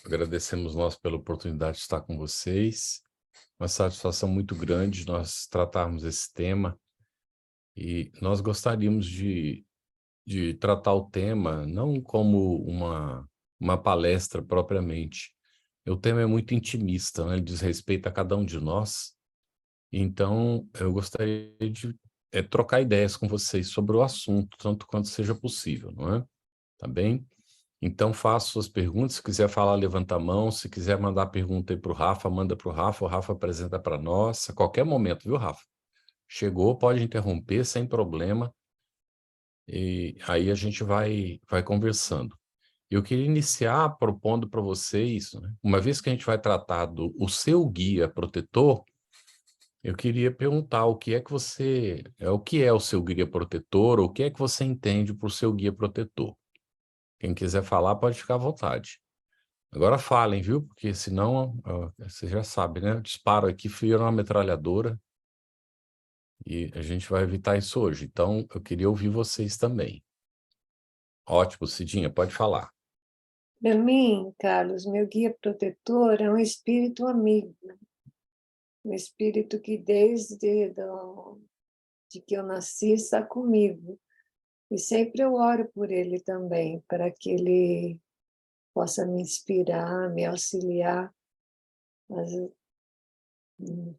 Agradecemos nós pela oportunidade de estar com vocês. Uma satisfação muito grande nós tratarmos esse tema e nós gostaríamos de tratar o tema não como uma palestra propriamente. O tema é muito intimista, né? Ele diz respeito a cada um de nós. Então, eu gostaria de trocar ideias com vocês sobre o assunto, tanto quanto seja possível, não é? Tá bem? Então, faça suas perguntas. Se quiser falar, levanta a mão. Se quiser mandar pergunta aí para o Rafa, manda para o Rafa. O Rafa apresenta para nós a qualquer momento, viu, Rafa? Chegou, pode interromper sem problema. E aí a gente vai conversando. Eu queria iniciar propondo para vocês, né, uma vez que a gente vai tratar do o seu guia protetor, eu queria perguntar o que é o seu guia protetor, ou o que é que você entende por seu guia protetor? Quem quiser falar pode ficar à vontade. Agora falem, viu? Porque senão, você já sabe, né? Eu disparo aqui, vira uma metralhadora e a gente vai evitar isso hoje. Então, eu queria ouvir vocês também. Ótimo, Cidinha, pode falar. Para mim, Carlos, meu guia protetor é um espírito amigo, um espírito que de que eu nasci está comigo. E sempre eu oro por ele também, para que ele possa me inspirar, me auxiliar. Mas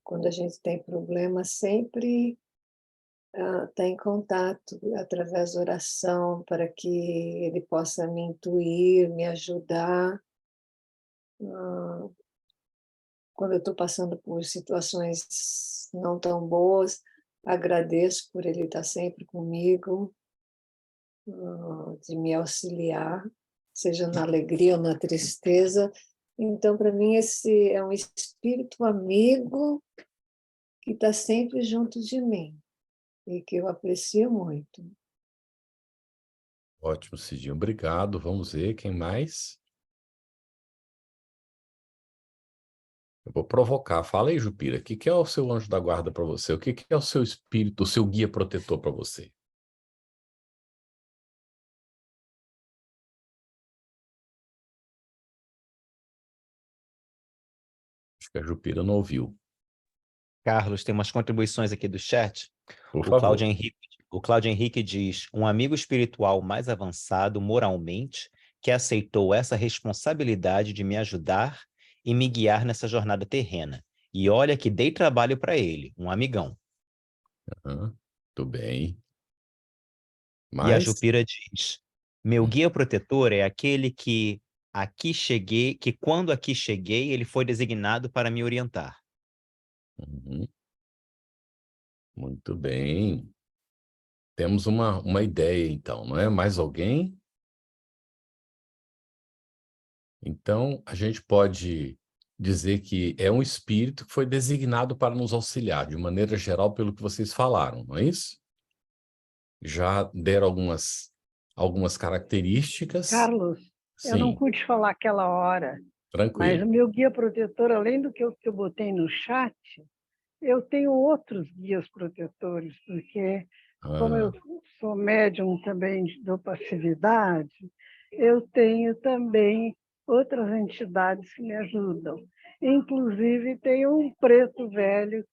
quando a gente tem problema, sempre está em contato através da oração, para que ele possa me intuir, me ajudar. Ah, Quando eu estou passando por situações não tão boas, agradeço por ele estar sempre comigo, de me auxiliar, seja na alegria ou na tristeza. Então, para mim, esse é um espírito amigo que está sempre junto de mim e que eu aprecio muito. Ótimo, Cidinha, obrigado. Vamos ver quem mais. Eu vou provocar. Fala aí, Jupira, o que que é o seu anjo da guarda para você? O que que é o seu espírito, o seu guia protetor para você? Acho que a Jupira não ouviu. Carlos, tem umas contribuições aqui do chat. Por O Cláudio favor. Henrique, o Cláudio Henrique diz: um amigo espiritual mais avançado moralmente que aceitou essa responsabilidade de me ajudar e me guiar nessa jornada terrena. E olha que dei trabalho para ele, um amigão. Tudo bem. E a Mas, Jupira diz: meu guia protetor é aquele que aqui cheguei, que quando aqui cheguei, ele foi designado para me orientar. uhum, muito bem. Temos uma ideia, então, não é? Mais alguém? Então, a gente pode dizer que é um espírito que foi designado para nos auxiliar, de maneira geral, pelo que vocês falaram, não é isso? Já deram algumas características. Carlos, eu não Sim, pude falar aquela hora, mas o tranquilo. meu guia protetor, além do que eu botei no chat, eu tenho outros guias protetores, porque como Ah, eu sou médium também dou passividade, eu tenho também outras entidades que me ajudam. Inclusive, tenho um preto velho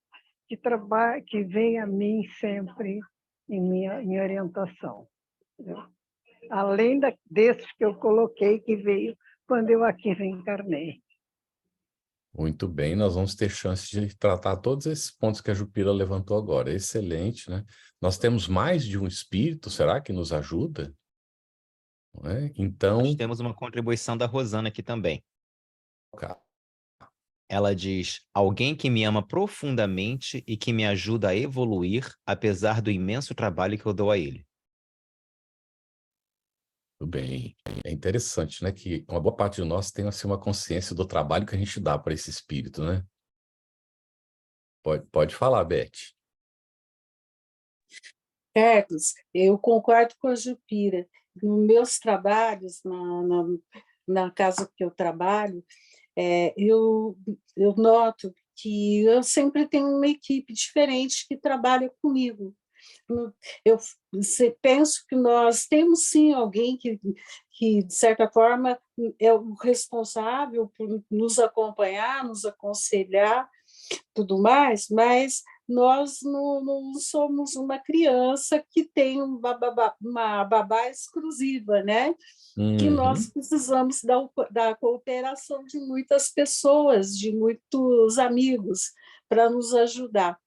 que trabalha, que vem a mim sempre em minha orientação. Entendeu? Além desses que eu coloquei, que veio quando eu aqui reencarnei. muito bem, nós vamos ter chance de tratar todos esses pontos que a Jupira levantou agora. Excelente, né? Nós temos mais de um espírito, será que nos ajuda? Não é? Nós Então, temos uma contribuição da Rosana aqui também. ca- Ela diz: alguém que me ama profundamente e que me ajuda a evoluir, apesar do imenso trabalho que eu dou a ele. tudo bem. É interessante, né? Que uma boa parte de nós tem assim, uma consciência do trabalho que a gente dá para esse espírito, né? Pode falar, Beth. Carlos, eu concordo com a Jupira. Nos meus trabalhos, na casa que eu trabalho, eu noto que eu sempre tenho uma equipe diferente que trabalha comigo. eu penso que nós temos sim alguém que, de certa forma, é o responsável por nos acompanhar, nos aconselhar, tudo mais, mas nós não somos uma criança que tem uma babá exclusiva, né? Que nós Uhum. precisamos da cooperação de muitas pessoas, de muitos amigos, para nos ajudar.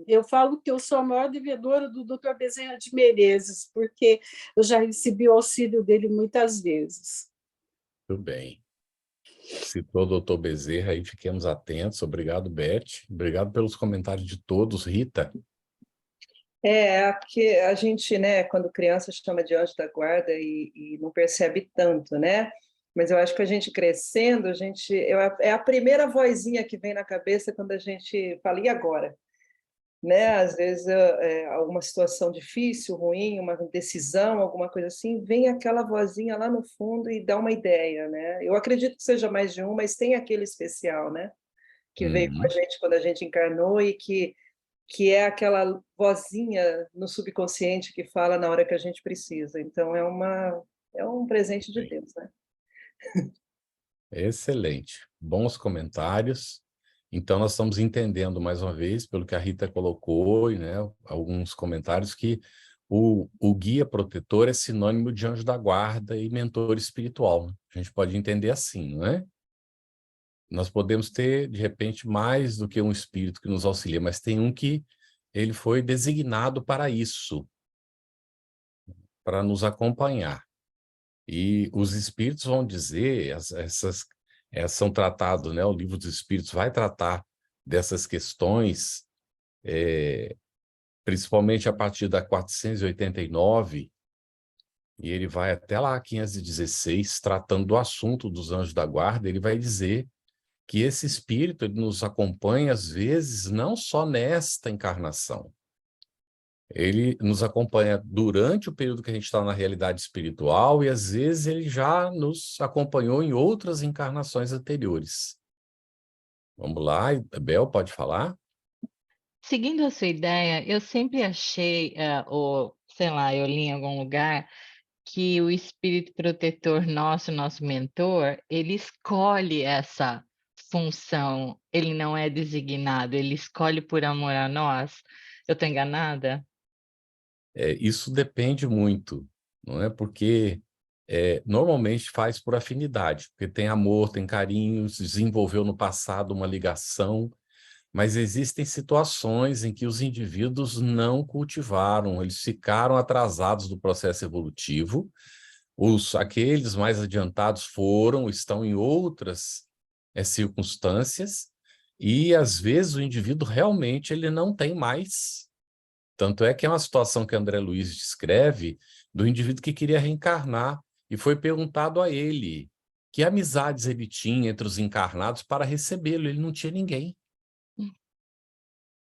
Eu falo que eu sou a maior devedora do Dr. Bezerra de Menezes, porque eu já recebi o auxílio dele muitas vezes. Tudo bem. Citou o doutor Bezerra, aí fiquemos atentos. Obrigado, Beth. Obrigado pelos comentários de todos. Rita? Que a gente, né, quando criança, chama de anjo da guarda e não percebe tanto, né? Mas eu acho que a gente crescendo, é a primeira vozinha que vem na cabeça quando a gente fala, e agora? Né? Às vezes, alguma situação difícil, ruim, uma decisão, alguma coisa assim, vem aquela vozinha lá no fundo e dá uma ideia, né? Eu acredito que seja mais de um, mas tem aquele especial, né? Que veio com a Uhum. gente quando a gente encarnou e que é aquela vozinha no subconsciente que fala na hora que a gente precisa. Então, é um presente de Deus, né? Excelente. Bons comentários. Então, nós estamos entendendo, mais uma vez, pelo que a Rita colocou, e, né, alguns comentários, que o guia protetor é sinônimo de anjo da guarda e mentor espiritual. A gente pode entender assim, não é? Nós podemos ter, de repente, mais do que um espírito que nos auxilia, mas tem um que ele foi designado para isso, para nos acompanhar. E os espíritos vão dizer, são tratados, né? O livro dos espíritos vai tratar dessas questões, principalmente a partir da 489, e ele vai até lá 516, tratando do assunto dos anjos da guarda. Ele vai dizer que esse espírito ele nos acompanha, às vezes, não só nesta encarnação. Ele nos acompanha durante o período que a gente está na realidade espiritual e, às vezes, ele já nos acompanhou em outras encarnações anteriores. Vamos lá, Bel, pode falar? Seguindo a sua ideia, eu sempre achei, ou sei lá, eu li em algum lugar, que o espírito protetor nosso mentor, ele escolhe essa função, ele não é designado, ele escolhe por amor a nós. Eu estou enganada? Isso depende muito, não é? Porque normalmente faz por afinidade, porque tem amor, tem carinho, se desenvolveu no passado uma ligação, mas existem situações em que os indivíduos não cultivaram, eles ficaram atrasados do processo evolutivo, aqueles mais adiantados estão em outras circunstâncias, e às vezes o indivíduo realmente ele não tem mais. Tanto é que é uma situação que André Luiz descreve do indivíduo que queria reencarnar e foi perguntado a ele que amizades ele tinha entre os encarnados para recebê-lo. Ele não tinha ninguém.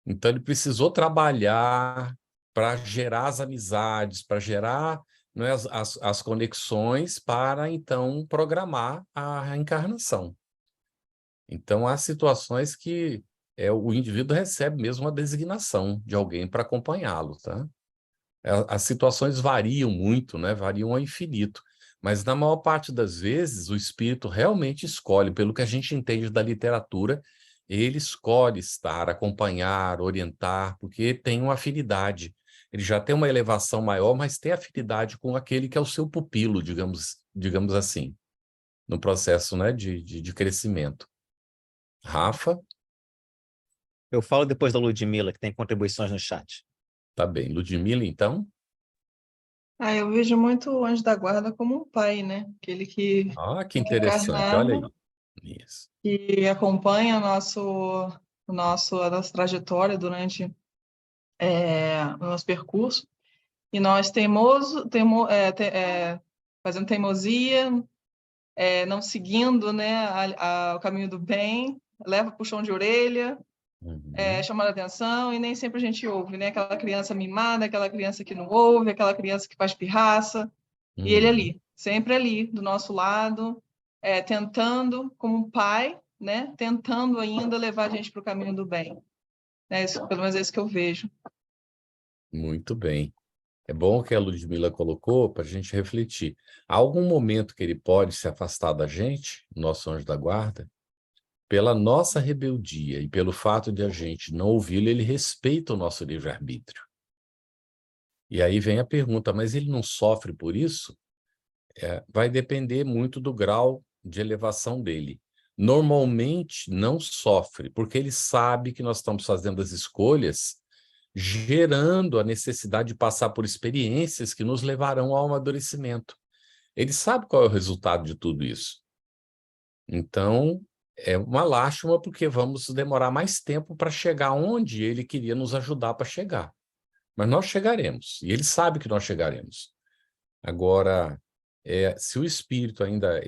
Então ele precisou trabalhar para gerar as amizades, para gerar, não é, as conexões para então programar a reencarnação. Então há situações que o indivíduo recebe mesmo uma designação de alguém para acompanhá-lo, tá? As situações variam muito, né? Variam ao infinito, mas na maior parte das vezes o espírito realmente escolhe, pelo que a gente entende da literatura, ele escolhe estar, acompanhar, orientar, porque tem uma afinidade. Ele já tem uma elevação maior, mas tem afinidade com aquele que é o seu pupilo, digamos assim, no processo, né, de crescimento. Rafa? Eu falo depois da Ludmila, que tem contribuições no chat. Tá bem. Ludmila, então? Eu vejo muito o anjo da guarda como um pai, né? Aquele que Que fica interessante, olha encarnado, aí. Isso. que acompanha a nossa trajetória durante o nosso percurso. E nós fazendo teimosia, não seguindo, né, o caminho do bem, leva puxão de orelha, chamando a atenção, e nem sempre a gente ouve, né? Aquela criança mimada, aquela criança que não ouve, aquela criança que faz pirraça. E ele ali, sempre ali, do nosso lado, tentando, como um pai, né? Tentando ainda levar a gente para o caminho do bem. Isso, pelo menos é isso que eu vejo. Muito bem. É bom que a Ludmila colocou para a gente refletir. Há algum momento que ele pode se afastar da gente, nosso anjo da guarda, pela nossa rebeldia e pelo fato de a gente não ouvi-lo, ele respeita o nosso livre-arbítrio. E aí vem a pergunta, mas ele não sofre por isso? Vai depender muito do grau de elevação dele. Normalmente não sofre, porque ele sabe que nós estamos fazendo as escolhas gerando a necessidade de passar por experiências que nos levarão ao amadurecimento. Ele sabe qual é o resultado de tudo isso. Então, é uma lástima porque vamos demorar mais tempo para chegar onde ele queria nos ajudar para chegar. Mas nós chegaremos, e ele sabe que nós chegaremos. Agora, se o espírito ainda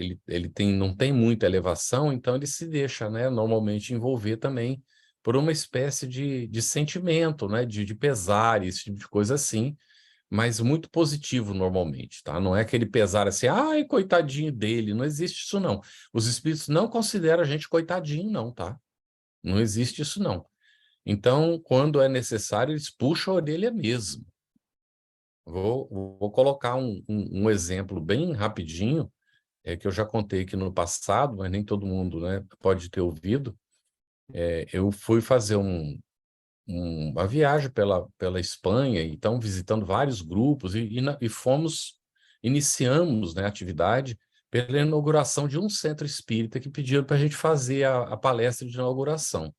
não tem muita elevação, então ele se deixa, né, normalmente envolver também por uma espécie de sentimento, né, de pesar, esse tipo de coisa assim, mas muito positivo normalmente, tá? Não é aquele pesar assim, ai, coitadinho dele, não existe isso não. Os espíritos não consideram a gente coitadinho não, tá? Não existe isso não. Então, quando é necessário, eles puxam a orelha mesmo. Vou colocar um exemplo bem rapidinho, que eu já contei aqui no passado, mas nem todo mundo, né, pode ter ouvido. Eu fui fazer uma viagem pela Espanha, então visitando vários grupos, e iniciamos, né, a atividade pela inauguração de um centro espírita que pediram para a gente fazer a palestra de inauguração.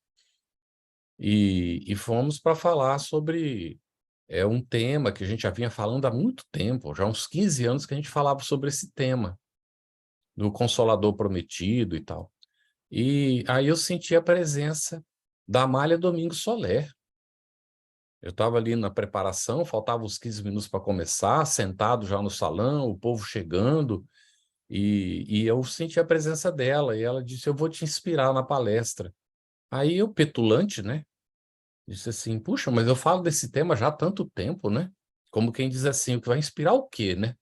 E fomos para falar sobre um tema que a gente já vinha falando há muito tempo, já há uns 15 anos que a gente falava sobre esse tema, do Consolador Prometido e tal. E aí eu senti a presença da Amália Domingos Soler. Eu estava ali na preparação, faltavam uns 15 minutos para começar, sentado já no salão, o povo chegando, e eu senti a presença dela, e ela disse, eu vou te inspirar na palestra. Aí eu, petulante, né? Disse assim, puxa, mas eu falo desse tema já há tanto tempo, né? Como quem diz assim, o que vai inspirar o quê, né?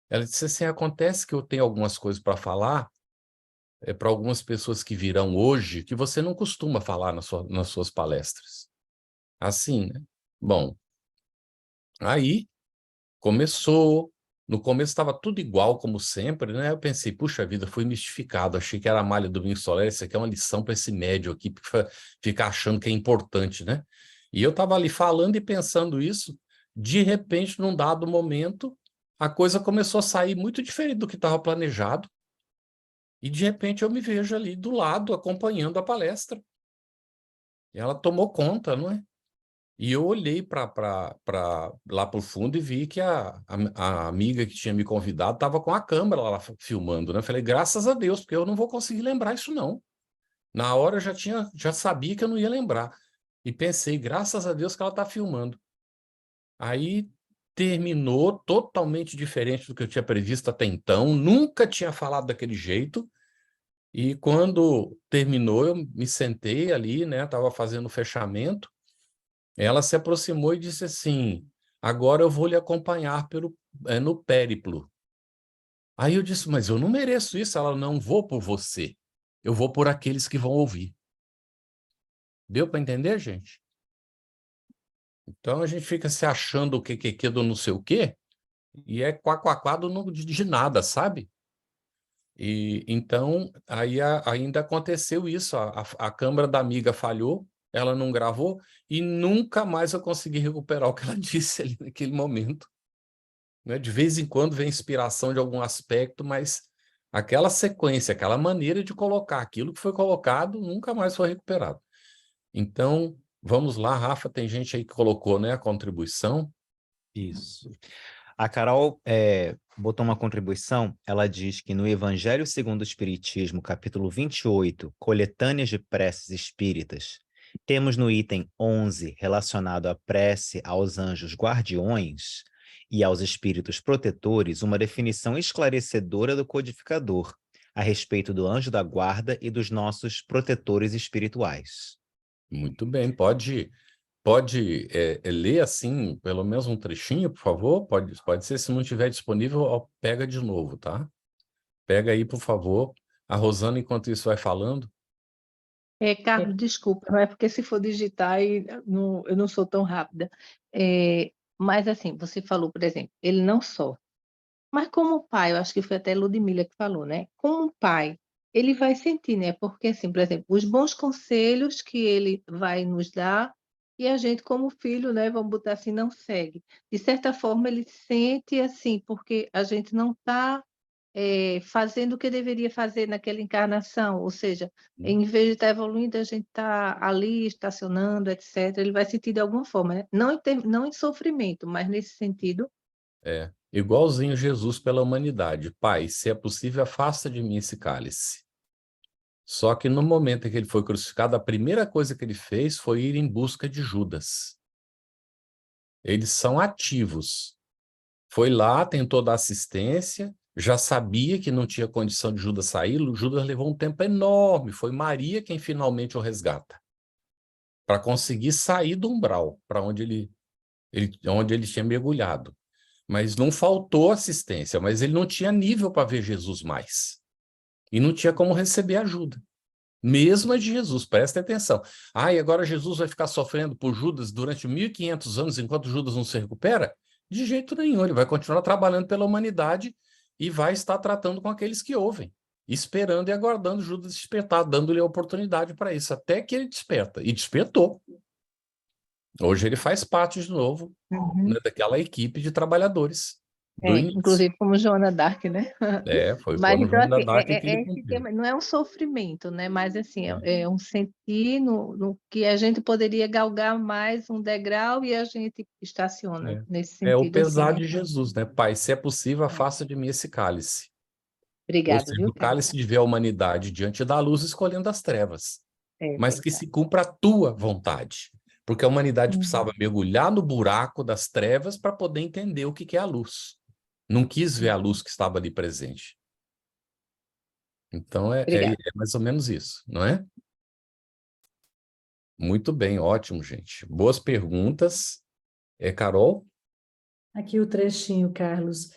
Ela disse assim, acontece que eu tenho algumas coisas para falar para algumas pessoas que virão hoje que você não costuma falar nas suas palestras. Assim, né? Bom, aí começou, no começo estava tudo igual, como sempre, né? Eu pensei, puxa vida, fui mistificado, achei que era a Amália Domingos Soler, isso aqui é uma lição para esse médio aqui, ficar achando que é importante, né? E eu estava ali falando e pensando isso, de repente, num dado momento, a coisa começou a sair muito diferente do que estava planejado, e de repente eu me vejo ali do lado, acompanhando a palestra. E ela tomou conta, não é? E eu olhei lá para o fundo e vi que a amiga que tinha me convidado estava com a câmera lá filmando, né? Falei, graças a Deus, porque eu não vou conseguir lembrar isso, não. Na hora eu já sabia que eu não ia lembrar. E pensei, graças a Deus que ela está filmando. Aí terminou totalmente diferente do que eu tinha previsto até então, nunca tinha falado daquele jeito. E quando terminou, eu me sentei ali, né? Estava fazendo o fechamento. Ela se aproximou e disse assim, agora eu vou lhe acompanhar no périplo. Aí eu disse, mas eu não mereço isso. Ela, não vou por você, eu vou por aqueles que vão ouvir. Deu para entender, gente? Então a gente fica se achando o que do não sei o quê, e é quá de nada, sabe? E então aí ainda aconteceu isso, a câmera da amiga falhou, ela não gravou, e nunca mais eu consegui recuperar o que ela disse ali naquele momento. Né? De vez em quando vem inspiração de algum aspecto, mas aquela sequência, aquela maneira de colocar aquilo que foi colocado, nunca mais foi recuperado. Então, vamos lá, Rafa, tem gente aí que colocou, né, a contribuição. Isso. A Carol botou uma contribuição, ela diz que no Evangelho segundo o Espiritismo, capítulo 28, Coletâneas de Preces Espíritas, temos no item 11, relacionado à prece aos anjos guardiões e aos espíritos protetores, uma definição esclarecedora do codificador a respeito do anjo da guarda e dos nossos protetores espirituais. Muito bem, pode ler assim, pelo menos um trechinho, por favor? Pode ser, se não estiver disponível, ó, pega de novo, tá? Pega aí, por favor. A Rosana, enquanto isso, vai falando. Carlos, desculpa, não é porque se for digitar eu não sou tão rápida. Mas assim, você falou, por exemplo, ele não sofre. Mas como pai, eu acho que foi até Ludmila que falou, né? Como pai, ele vai sentir, né? Porque, assim, por exemplo, os bons conselhos que ele vai nos dar e a gente, como filho, né? Vamos botar assim, não segue. De certa forma, ele sente assim, porque a gente não está fazendo o que deveria fazer naquela encarnação, ou seja, em vez de estar evoluindo, a gente está ali estacionando, etc. Ele vai sentir de alguma forma, né? Não em sofrimento, mas nesse sentido. Igualzinho Jesus pela humanidade. Pai, se é possível, afasta de mim esse cálice. Só que no momento em que ele foi crucificado, a primeira coisa que ele fez foi ir em busca de Judas. Eles são ativos. Foi lá, tentou dar assistência, já sabia que não tinha condição de Judas sair. Judas levou um tempo enorme. Foi Maria quem finalmente o resgata, para conseguir sair do umbral, para onde ele tinha mergulhado. Mas não faltou assistência, mas ele não tinha nível para ver Jesus mais. E não tinha como receber ajuda. Mesmo a de Jesus, presta atenção. E agora Jesus vai ficar sofrendo por Judas durante 1.500 anos, enquanto Judas não se recupera? De jeito nenhum, ele vai continuar trabalhando pela humanidade e vai estar tratando com aqueles que ouvem, esperando e aguardando Judas despertar, dando-lhe a oportunidade para isso, até que ele desperta. E despertou. Hoje ele faz parte de novo daquela equipe de trabalhadores do início. Inclusive como Joana d'Arc, né? Foi Mas como então, Joana assim, d'Arc que ele esse cumpriu. tema não é um sofrimento, né? Mas assim, é um sentir no que a gente poderia galgar mais um degrau e a gente estaciona nesse sentido. É o pesar assim, de Jesus, né? Pai, se é possível, afasta de mim esse cálice. Ou Obrigada, seja, viu, o cálice de ver a humanidade diante da luz, escolhendo as trevas. Mas que se cumpra a tua vontade. Porque a humanidade precisava mergulhar no buraco das trevas para poder entender o que é a luz. Não quis ver a luz que estava ali presente. Então, é mais ou menos isso, não é? Muito bem, ótimo, gente. Boas perguntas. Carol? Aqui o trechinho, Carlos.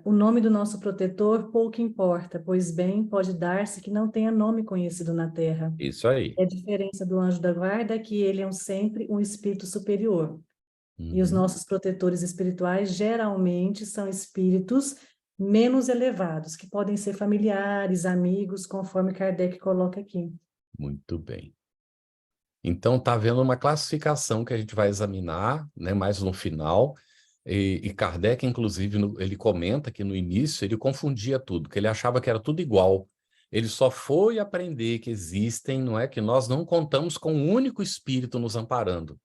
O nome do nosso protetor pouco importa, pois bem pode dar-se que não tenha nome conhecido na terra. Isso aí. É a diferença do anjo da guarda que ele é sempre um espírito superior. E os nossos protetores espirituais geralmente são espíritos menos elevados, que podem ser familiares, amigos, conforme Kardec coloca aqui. Muito bem. Então, está havendo uma classificação que a gente vai examinar, né, mais no final, e Kardec, inclusive, ele comenta que no início ele confundia tudo, que ele achava que era tudo igual. Ele só foi aprender que existem, não é, que nós não contamos com um único espírito nos amparando,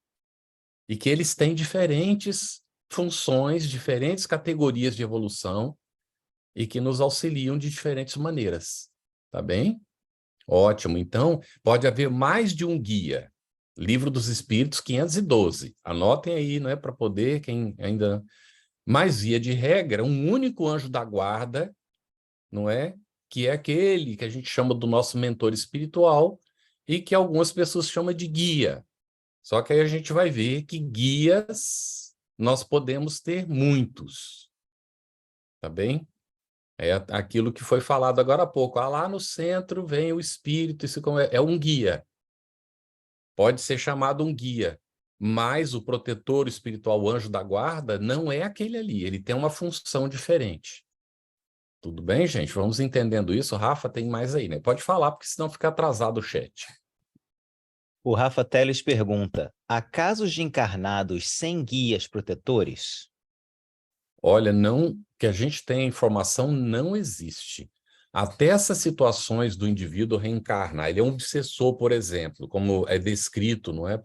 e que eles têm diferentes funções, diferentes categorias de evolução, e que nos auxiliam de diferentes maneiras. Tá bem? Ótimo. Então, pode haver mais de um guia. Livro dos Espíritos, 512. Anotem aí, não é, para poder, quem ainda... Mas, via de regra, um único anjo da guarda, não é? Que é aquele que a gente chama do nosso mentor espiritual e que algumas pessoas chamam de guia. Só que aí a gente vai ver que guias nós podemos ter muitos. Tá bem? É aquilo que foi falado agora há pouco. Lá no centro vem o espírito, isso é um guia. Pode ser chamado um guia, mas o protetor espiritual, o anjo da guarda, não é aquele ali. Ele tem uma função diferente. Tudo bem, gente? Vamos entendendo isso. Rafa, tem mais aí, né? Pode falar, porque senão fica atrasado o chat. O Rafa Teles pergunta: há casos de encarnados sem guias protetores? Olha, não, que a gente tem informação, não existe. Até essas situações do indivíduo reencarnar, ele é um obsessor, por exemplo, como é descrito, não é,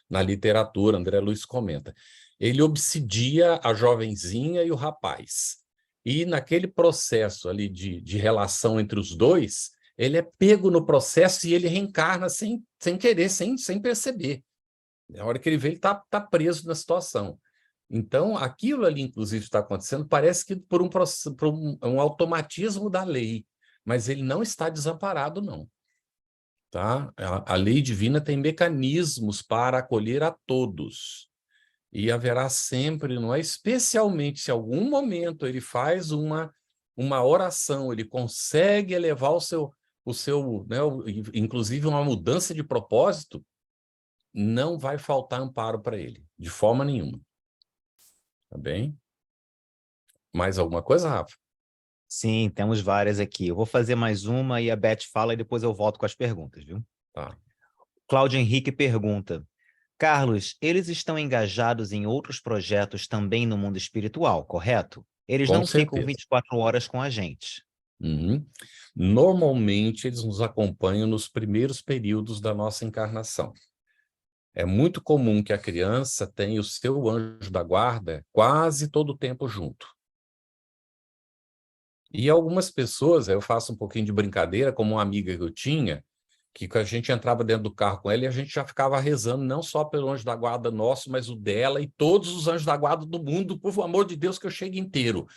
na literatura, André Luiz comenta. Ele obsidia a jovenzinha e o rapaz. E naquele processo ali de relação entre os dois, ele é pego no processo e ele reencarna sem querer, sem perceber. Na hora que ele vê, ele está preso na situação. Então, aquilo ali, inclusive, está acontecendo, parece que por um automatismo da lei, mas ele não está desamparado, não. Tá? A lei divina tem mecanismos para acolher a todos. E haverá sempre, não é? Especialmente se em algum momento ele faz uma oração, ele consegue elevar o seu, né, inclusive uma mudança de propósito, não vai faltar amparo para ele, de forma nenhuma. Tá bem? Mais alguma coisa, Rafa? Sim, temos várias aqui. Eu vou fazer mais uma e a Beth fala e depois eu volto com as perguntas, viu? Tá. Cláudio Henrique pergunta: Carlos, eles estão engajados em outros projetos também no mundo espiritual, correto? Eles Com não ficam certeza. 24 horas com a gente. Uhum. Normalmente, eles nos acompanham nos primeiros períodos da nossa encarnação. É muito comum que a criança tenha o seu anjo da guarda quase todo o tempo junto. E algumas pessoas, eu faço um pouquinho de brincadeira, como uma amiga que eu tinha, que a gente entrava dentro do carro com ela e a gente já ficava rezando, não só pelo anjo da guarda nosso, mas o dela e todos os anjos da guarda do mundo, por amor de Deus, que eu chegue inteiro.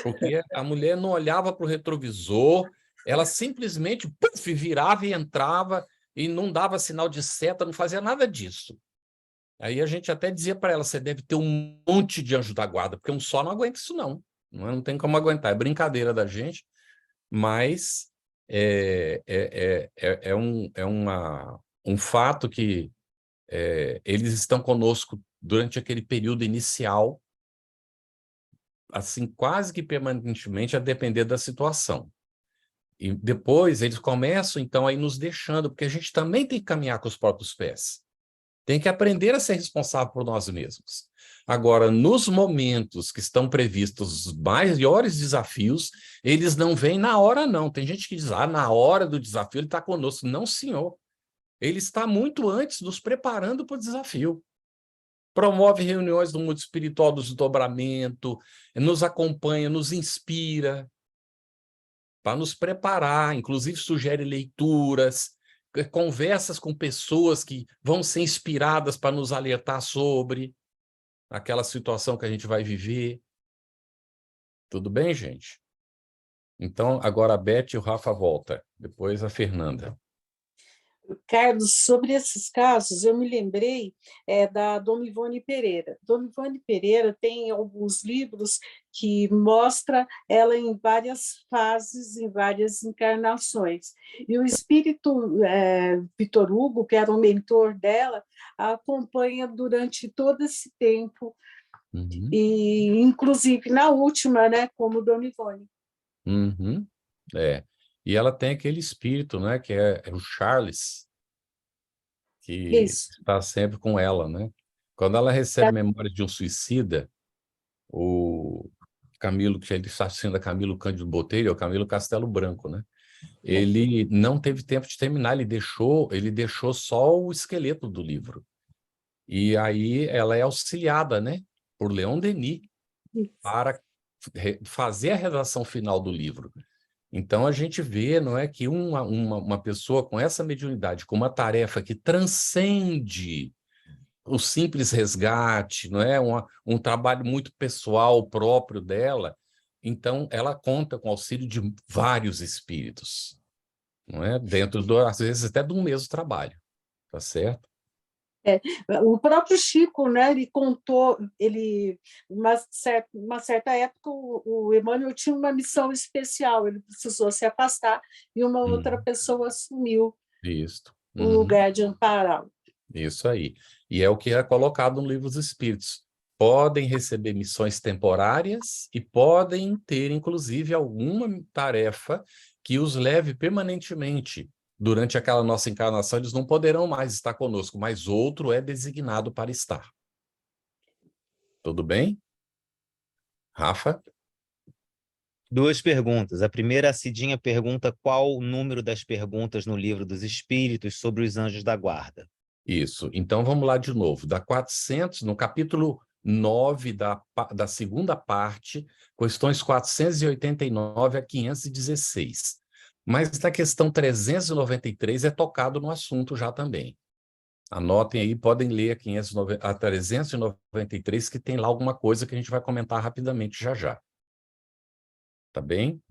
Porque a mulher não olhava para o retrovisor, ela simplesmente puff, virava e entrava e não dava sinal de seta, não fazia nada disso. Aí a gente até dizia para ela, você deve ter um monte de anjo da guarda, porque um só não aguenta isso não tem como aguentar, é brincadeira da gente, mas é um fato que eles estão conosco durante aquele período inicial, assim, quase que permanentemente, a depender da situação. E depois eles começam, então, a ir nos deixando, porque a gente também tem que caminhar com os próprios pés. Tem que aprender a ser responsável por nós mesmos. Agora, nos momentos que estão previstos os maiores desafios, eles não vêm na hora, não. Tem gente que diz, na hora do desafio ele está conosco. Não, senhor. Ele está muito antes, nos preparando para o desafio. Promove reuniões do mundo espiritual do desdobramento, nos acompanha, nos inspira, para nos preparar, inclusive sugere leituras, conversas com pessoas que vão ser inspiradas para nos alertar sobre aquela situação que a gente vai viver. Tudo bem, gente? Então, agora a Beth e o Rafa volta, depois a Fernanda. Carlos, sobre esses casos, eu me lembrei da Dona Ivone Pereira. Dona Ivone Pereira tem alguns livros que mostra ela em várias fases, em várias encarnações. E o espírito Vitor Hugo, que era o mentor dela, a acompanha durante todo esse tempo, e inclusive na última, né, como Dona Ivone. E ela tem aquele espírito, né, que é o Charles, que está sempre com ela, né? Quando ela recebe memórias de um suicida, o Camilo, que ele está sendo Camilo Cândido Botelho, é o Camilo Castelo Branco, né? Ele não teve tempo de terminar, ele deixou só o esqueleto do livro. E aí ela é auxiliada, né, por Leon Denis, para fazer a redação final do livro. Então, a gente vê, não é, que uma pessoa com essa mediunidade, com uma tarefa que transcende o simples resgate, não é, um trabalho muito pessoal próprio dela, então ela conta com o auxílio de vários espíritos, não é, às vezes até do mesmo trabalho, tá certo? O próprio Chico, né, ele contou, uma certa época, o Emmanuel tinha uma missão especial, ele precisou se afastar e uma outra pessoa assumiu o lugar de ampará-lo. Isso aí. E é o que é colocado no Livro dos Espíritos. Podem receber missões temporárias e podem ter, inclusive, alguma tarefa que os leve permanentemente. Durante aquela nossa encarnação, eles não poderão mais estar conosco, mas outro é designado para estar. Tudo bem? Rafa? Duas perguntas. A primeira, a Cidinha pergunta qual o número das perguntas no Livro dos Espíritos sobre os anjos da guarda. Isso. Então, vamos lá de novo. Da 400, no capítulo 9 da segunda parte, questões 489 a 516. Mas na questão 393 é tocado no assunto já também. Anotem aí, podem ler a 393, que tem lá alguma coisa que a gente vai comentar rapidamente já. Tá bem?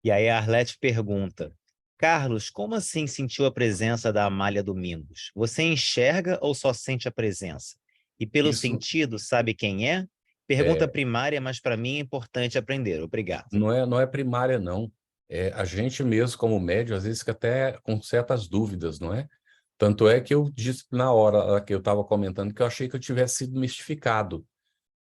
E aí a Arlete pergunta: Carlos, como assim sentiu a presença da Amália Domingos? Você enxerga ou só sente a presença? E pelo sentido, sabe quem é? Pergunta primária, mas para mim é importante aprender. Obrigado. Não é primária, não. a gente mesmo, como médium, às vezes fica até com certas dúvidas, não é? Tanto é que eu disse na hora que eu estava comentando que eu achei que eu tivesse sido mistificado,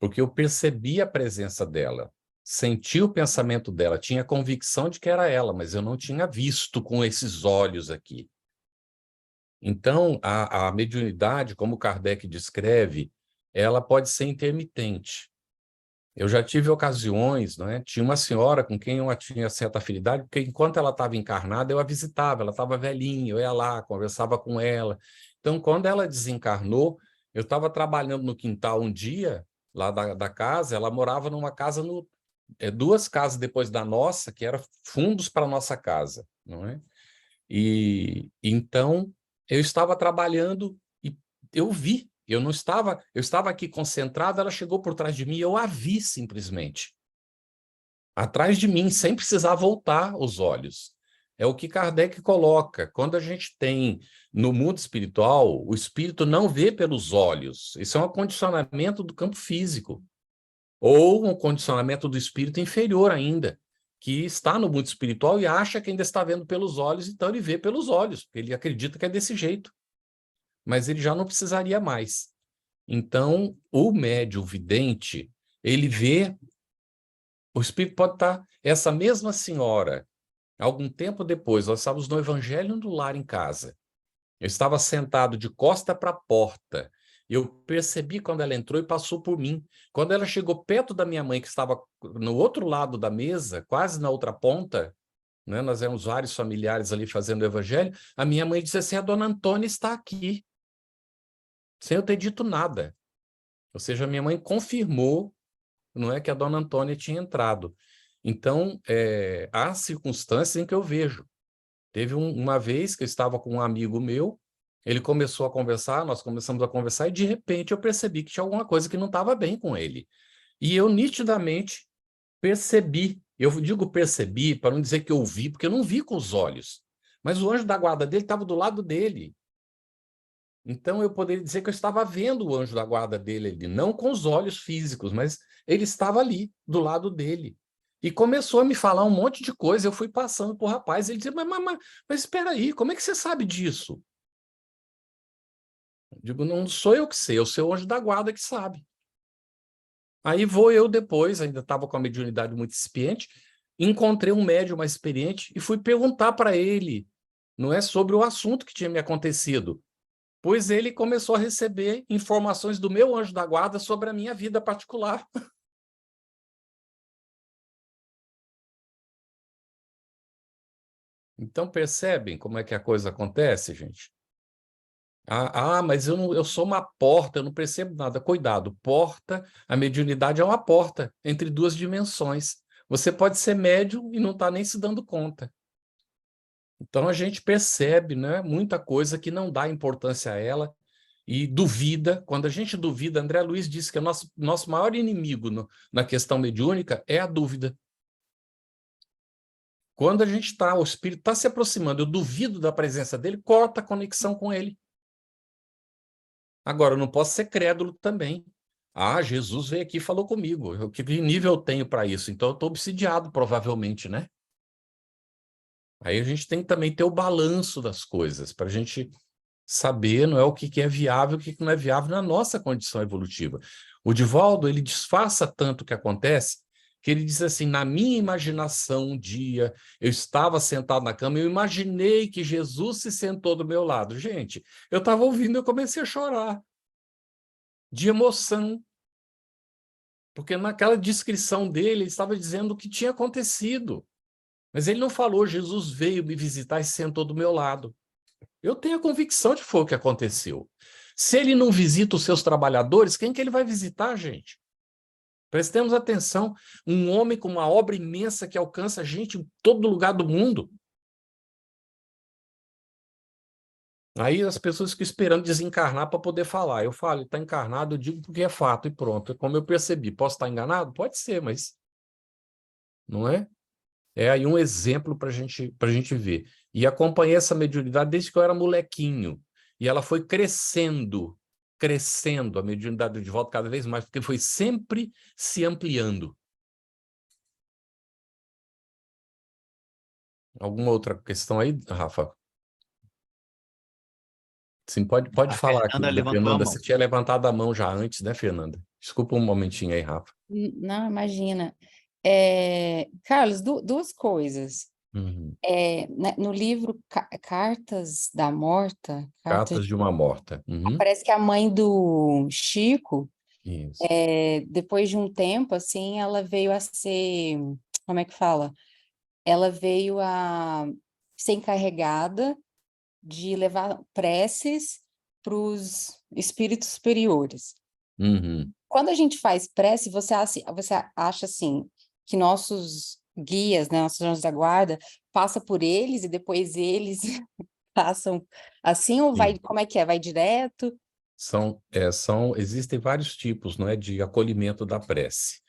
porque eu percebi a presença dela, senti o pensamento dela, tinha convicção de que era ela, mas eu não tinha visto com esses olhos aqui. Então, a mediunidade, como Kardec descreve, ela pode ser intermitente. Eu já tive ocasiões, não é? Tinha uma senhora com quem eu tinha certa afinidade, porque enquanto ela estava encarnada, eu a visitava, ela estava velhinha, eu ia lá, conversava com ela. Então, quando ela desencarnou, eu estava trabalhando no quintal um dia, lá da casa, ela morava numa casa, duas casas depois da nossa, que eram fundos para a nossa casa, não é? E então, eu estava trabalhando e eu vi. Eu estava aqui concentrado, ela chegou por trás de mim, eu a vi simplesmente. Atrás de mim, sem precisar voltar os olhos. É o que Kardec coloca. Quando a gente tem no mundo espiritual, o espírito não vê pelos olhos. Isso é um condicionamento do campo físico. Ou um condicionamento do espírito inferior ainda, que está no mundo espiritual e acha que ainda está vendo pelos olhos, então ele vê pelos olhos, porque ele acredita que é desse jeito. Mas ele já não precisaria mais. Então, o médium vidente, ele vê, o espírito pode estar, essa mesma senhora, algum tempo depois, nós estávamos no Evangelho do Lar em casa, eu estava sentado de costa para a porta, eu percebi quando ela entrou e passou por mim. Quando ela chegou perto da minha mãe, que estava no outro lado da mesa, quase na outra ponta, né, nós éramos vários familiares ali fazendo o Evangelho, a minha mãe disse assim, a dona Antônia está aqui, sem eu ter dito nada. Ou seja, minha mãe confirmou, não é, que a dona Antônia tinha entrado. Então, há circunstâncias em que eu vejo. Teve uma vez que eu estava com um amigo meu, ele começou a conversar, nós começamos a conversar, e de repente eu percebi que tinha alguma coisa que não estava bem com ele. E eu nitidamente percebi, eu digo percebi para não dizer que eu vi, porque eu não vi com os olhos, mas o anjo da guarda dele estava do lado dele. Então, eu poderia dizer que eu estava vendo o anjo da guarda dele ali, não com os olhos físicos, mas ele estava ali, do lado dele. E começou a me falar um monte de coisa, eu fui passando para o rapaz, ele dizia, mas espera aí, como é que você sabe disso? Eu digo, não sou eu que sei, é o seu anjo da guarda que sabe. Aí vou eu depois, ainda estava com a mediunidade muito incipiente, encontrei um médium mais experiente e fui perguntar para ele, não é sobre o assunto que tinha me acontecido, pois ele começou a receber informações do meu anjo da guarda sobre a minha vida particular. Então, percebem como é que a coisa acontece, gente? Mas eu sou uma porta, eu não percebo nada. Cuidado, porta, a mediunidade é uma porta entre duas dimensões. Você pode ser médium e não está nem se dando conta. Então, a gente percebe, né, muita coisa que não dá importância a ela, e duvida. Quando a gente duvida, André Luiz disse que o nosso maior inimigo na questão mediúnica é a dúvida. Quando a gente está, o espírito está se aproximando, eu duvido da presença dele, corta a conexão com ele. Agora, eu não posso ser crédulo também. Jesus veio aqui e falou comigo. Que nível eu tenho para isso? Então, eu estou obsidiado, provavelmente, né? Aí a gente tem que também ter o balanço das coisas, para a gente saber, não é, o que é viável e o que não é viável na nossa condição evolutiva. O Divaldo, ele disfarça tanto o que acontece, que ele diz assim, na minha imaginação, um dia, eu estava sentado na cama, eu imaginei que Jesus se sentou do meu lado. Gente, eu estava ouvindo, eu comecei a chorar, de emoção, porque naquela descrição dele, ele estava dizendo o que tinha acontecido, mas ele não falou, Jesus veio me visitar e se sentou do meu lado. Eu tenho a convicção de que foi o que aconteceu. Se ele não visita os seus trabalhadores, quem que ele vai visitar, gente? Prestemos atenção, um homem com uma obra imensa que alcança gente em todo lugar do mundo. Aí as pessoas ficam esperando desencarnar para poder falar. Eu falo, está encarnado, eu digo porque é fato e pronto. Como eu percebi, posso estar enganado? Pode ser, mas não é? É aí um exemplo para a gente ver. E acompanhei essa mediunidade desde que eu era molequinho. E ela foi crescendo, a mediunidade de volta cada vez mais, porque foi sempre se ampliando. Alguma outra questão aí, Rafa? Sim, pode A falar aqui, Fernanda levantou a Fernanda. mão. Você tinha levantado a mão já antes, né, Fernanda? Desculpa um momentinho aí, Rafa. Não, imagina. Carlos, duas coisas. Uhum. No livro Cartas da Morta, Cartas de uma Morta. Uhum. parece que a mãe do Chico, Isso. depois de um tempo, assim, ela veio a ser, como é que fala? Ela veio a ser encarregada de levar preces para os espíritos superiores. Uhum. Quando a gente faz prece, você acha assim, que nossos guias, né, nossos anjos da guarda, passa por eles e depois eles passam assim, ou vai, Sim. como é que é? Vai direto? Existem vários tipos, não é, de acolhimento da prece.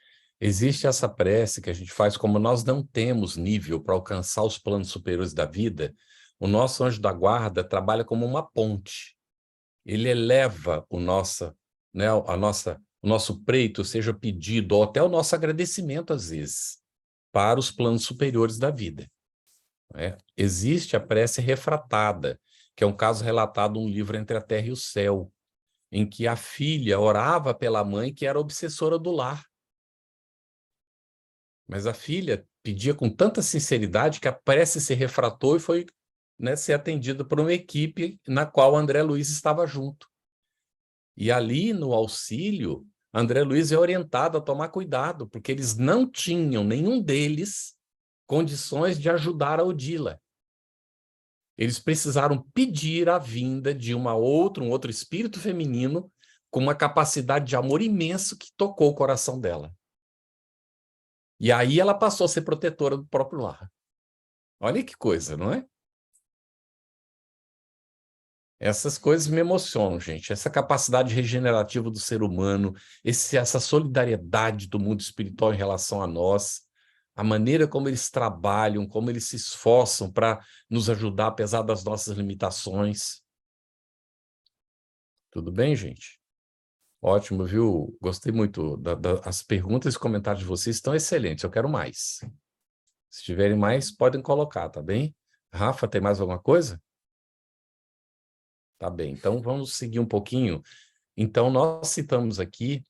Existe essa prece que a gente faz, como nós não temos nível para alcançar os planos superiores da vida, o nosso anjo da guarda trabalha como uma ponte. Ele eleva o nosso preito, seja pedido, ou até o nosso agradecimento, às vezes, para os planos superiores da vida. Né? Existe a prece refratada, que é um caso relatado num livro Entre a Terra e o Céu, em que a filha orava pela mãe, que era obsessora do lar. Mas a filha pedia com tanta sinceridade que a prece se refratou e foi, né, ser atendida por uma equipe na qual André Luiz estava junto. E ali, no auxílio, André Luiz é orientado a tomar cuidado, porque eles não tinham, nenhum deles, condições de ajudar a Odila. Eles precisaram pedir a vinda de um outro espírito feminino com uma capacidade de amor imenso que tocou o coração dela. E aí ela passou a ser protetora do próprio lar. Olha que coisa, não é? Essas coisas me emocionam, gente. Essa capacidade regenerativa do ser humano, essa solidariedade do mundo espiritual em relação a nós, a maneira como eles trabalham, como eles se esforçam para nos ajudar, apesar das nossas limitações. Tudo bem, gente? Ótimo, viu? Gostei muito. As perguntas e comentários de vocês estão excelentes. Eu quero mais. Se tiverem mais, podem colocar, tá bem? Rafa, tem mais alguma coisa? Tá bem, então vamos seguir um pouquinho. Então, nós citamos aqui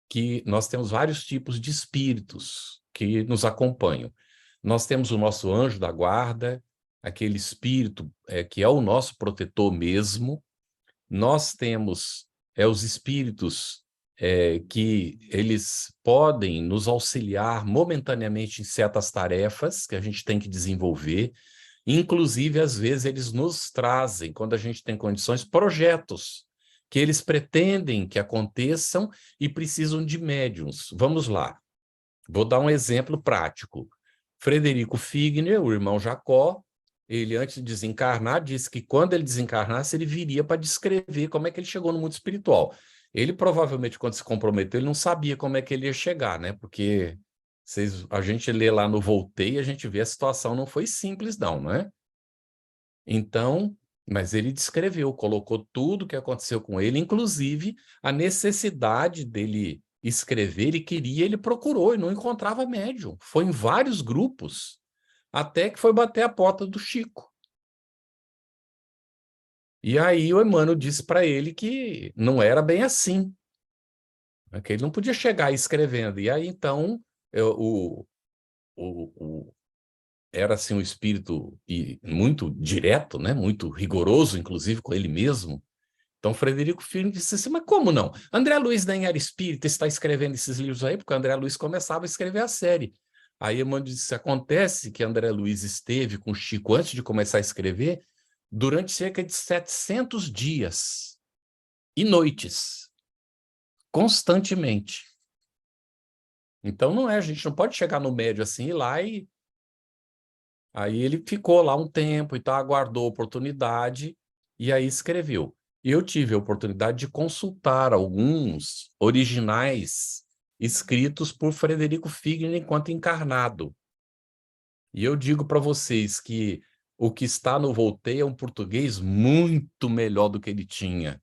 que nós temos vários tipos de espíritos que nos acompanham. Nós temos o nosso anjo da guarda, aquele espírito que é o nosso protetor mesmo. Nós temos os espíritos que eles podem nos auxiliar momentaneamente em certas tarefas que a gente tem que desenvolver. Inclusive, às vezes, eles nos trazem, quando a gente tem condições, projetos que eles pretendem que aconteçam e precisam de médiuns. Vamos lá. Vou dar um exemplo prático. Frederico Figner, o irmão Jacó, ele, antes de desencarnar, disse que quando ele desencarnasse, ele viria para descrever como é que ele chegou no mundo espiritual. Ele, provavelmente, quando se comprometeu, ele não sabia como é que ele ia chegar, né? Porque a gente lê lá no Voltei e a gente vê a situação não foi simples, não é? Então, mas ele descreveu, colocou tudo o que aconteceu com ele, inclusive a necessidade dele escrever, ele procurou e não encontrava médium. Foi em vários grupos, até que foi bater a porta do Chico. E aí o Emmanuel disse para ele que não era bem assim, que ele não podia chegar escrevendo. E aí, então, era assim um espírito muito direto, né? Muito rigoroso, inclusive com ele mesmo. Então, Frederico Filho disse assim, mas como não? André Luiz nem era espírita, está escrevendo esses livros aí, porque André Luiz começava a escrever a série. Aí Emmanuel disse, acontece que André Luiz esteve com Chico antes de começar a escrever durante cerca de 700 dias e noites, constantemente. Então, não é, a gente não pode chegar no médio assim, ir lá e... Aí ele ficou lá um tempo e tal, aguardou a oportunidade e aí escreveu. E eu tive a oportunidade de consultar alguns originais escritos por Frederico Figner enquanto encarnado. E eu digo para vocês que o que está no Voltei é um português muito melhor do que ele tinha.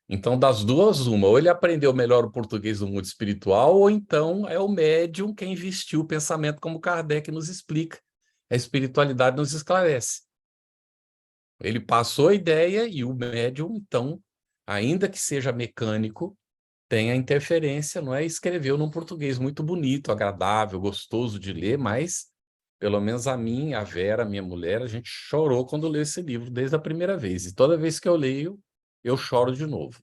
Então, das duas, uma, ou ele aprendeu melhor o português do mundo espiritual, ou então é o médium quem vestiu o pensamento como Kardec nos explica. a espiritualidade nos esclarece. Ele passou a ideia e o médium, então, ainda que seja mecânico, tem a interferência, não é? Escreveu num português muito bonito, agradável, gostoso de ler, mas, pelo menos a mim, a Vera, minha mulher, a gente chorou quando leu esse livro desde a primeira vez. E toda vez que eu leio, eu choro de novo.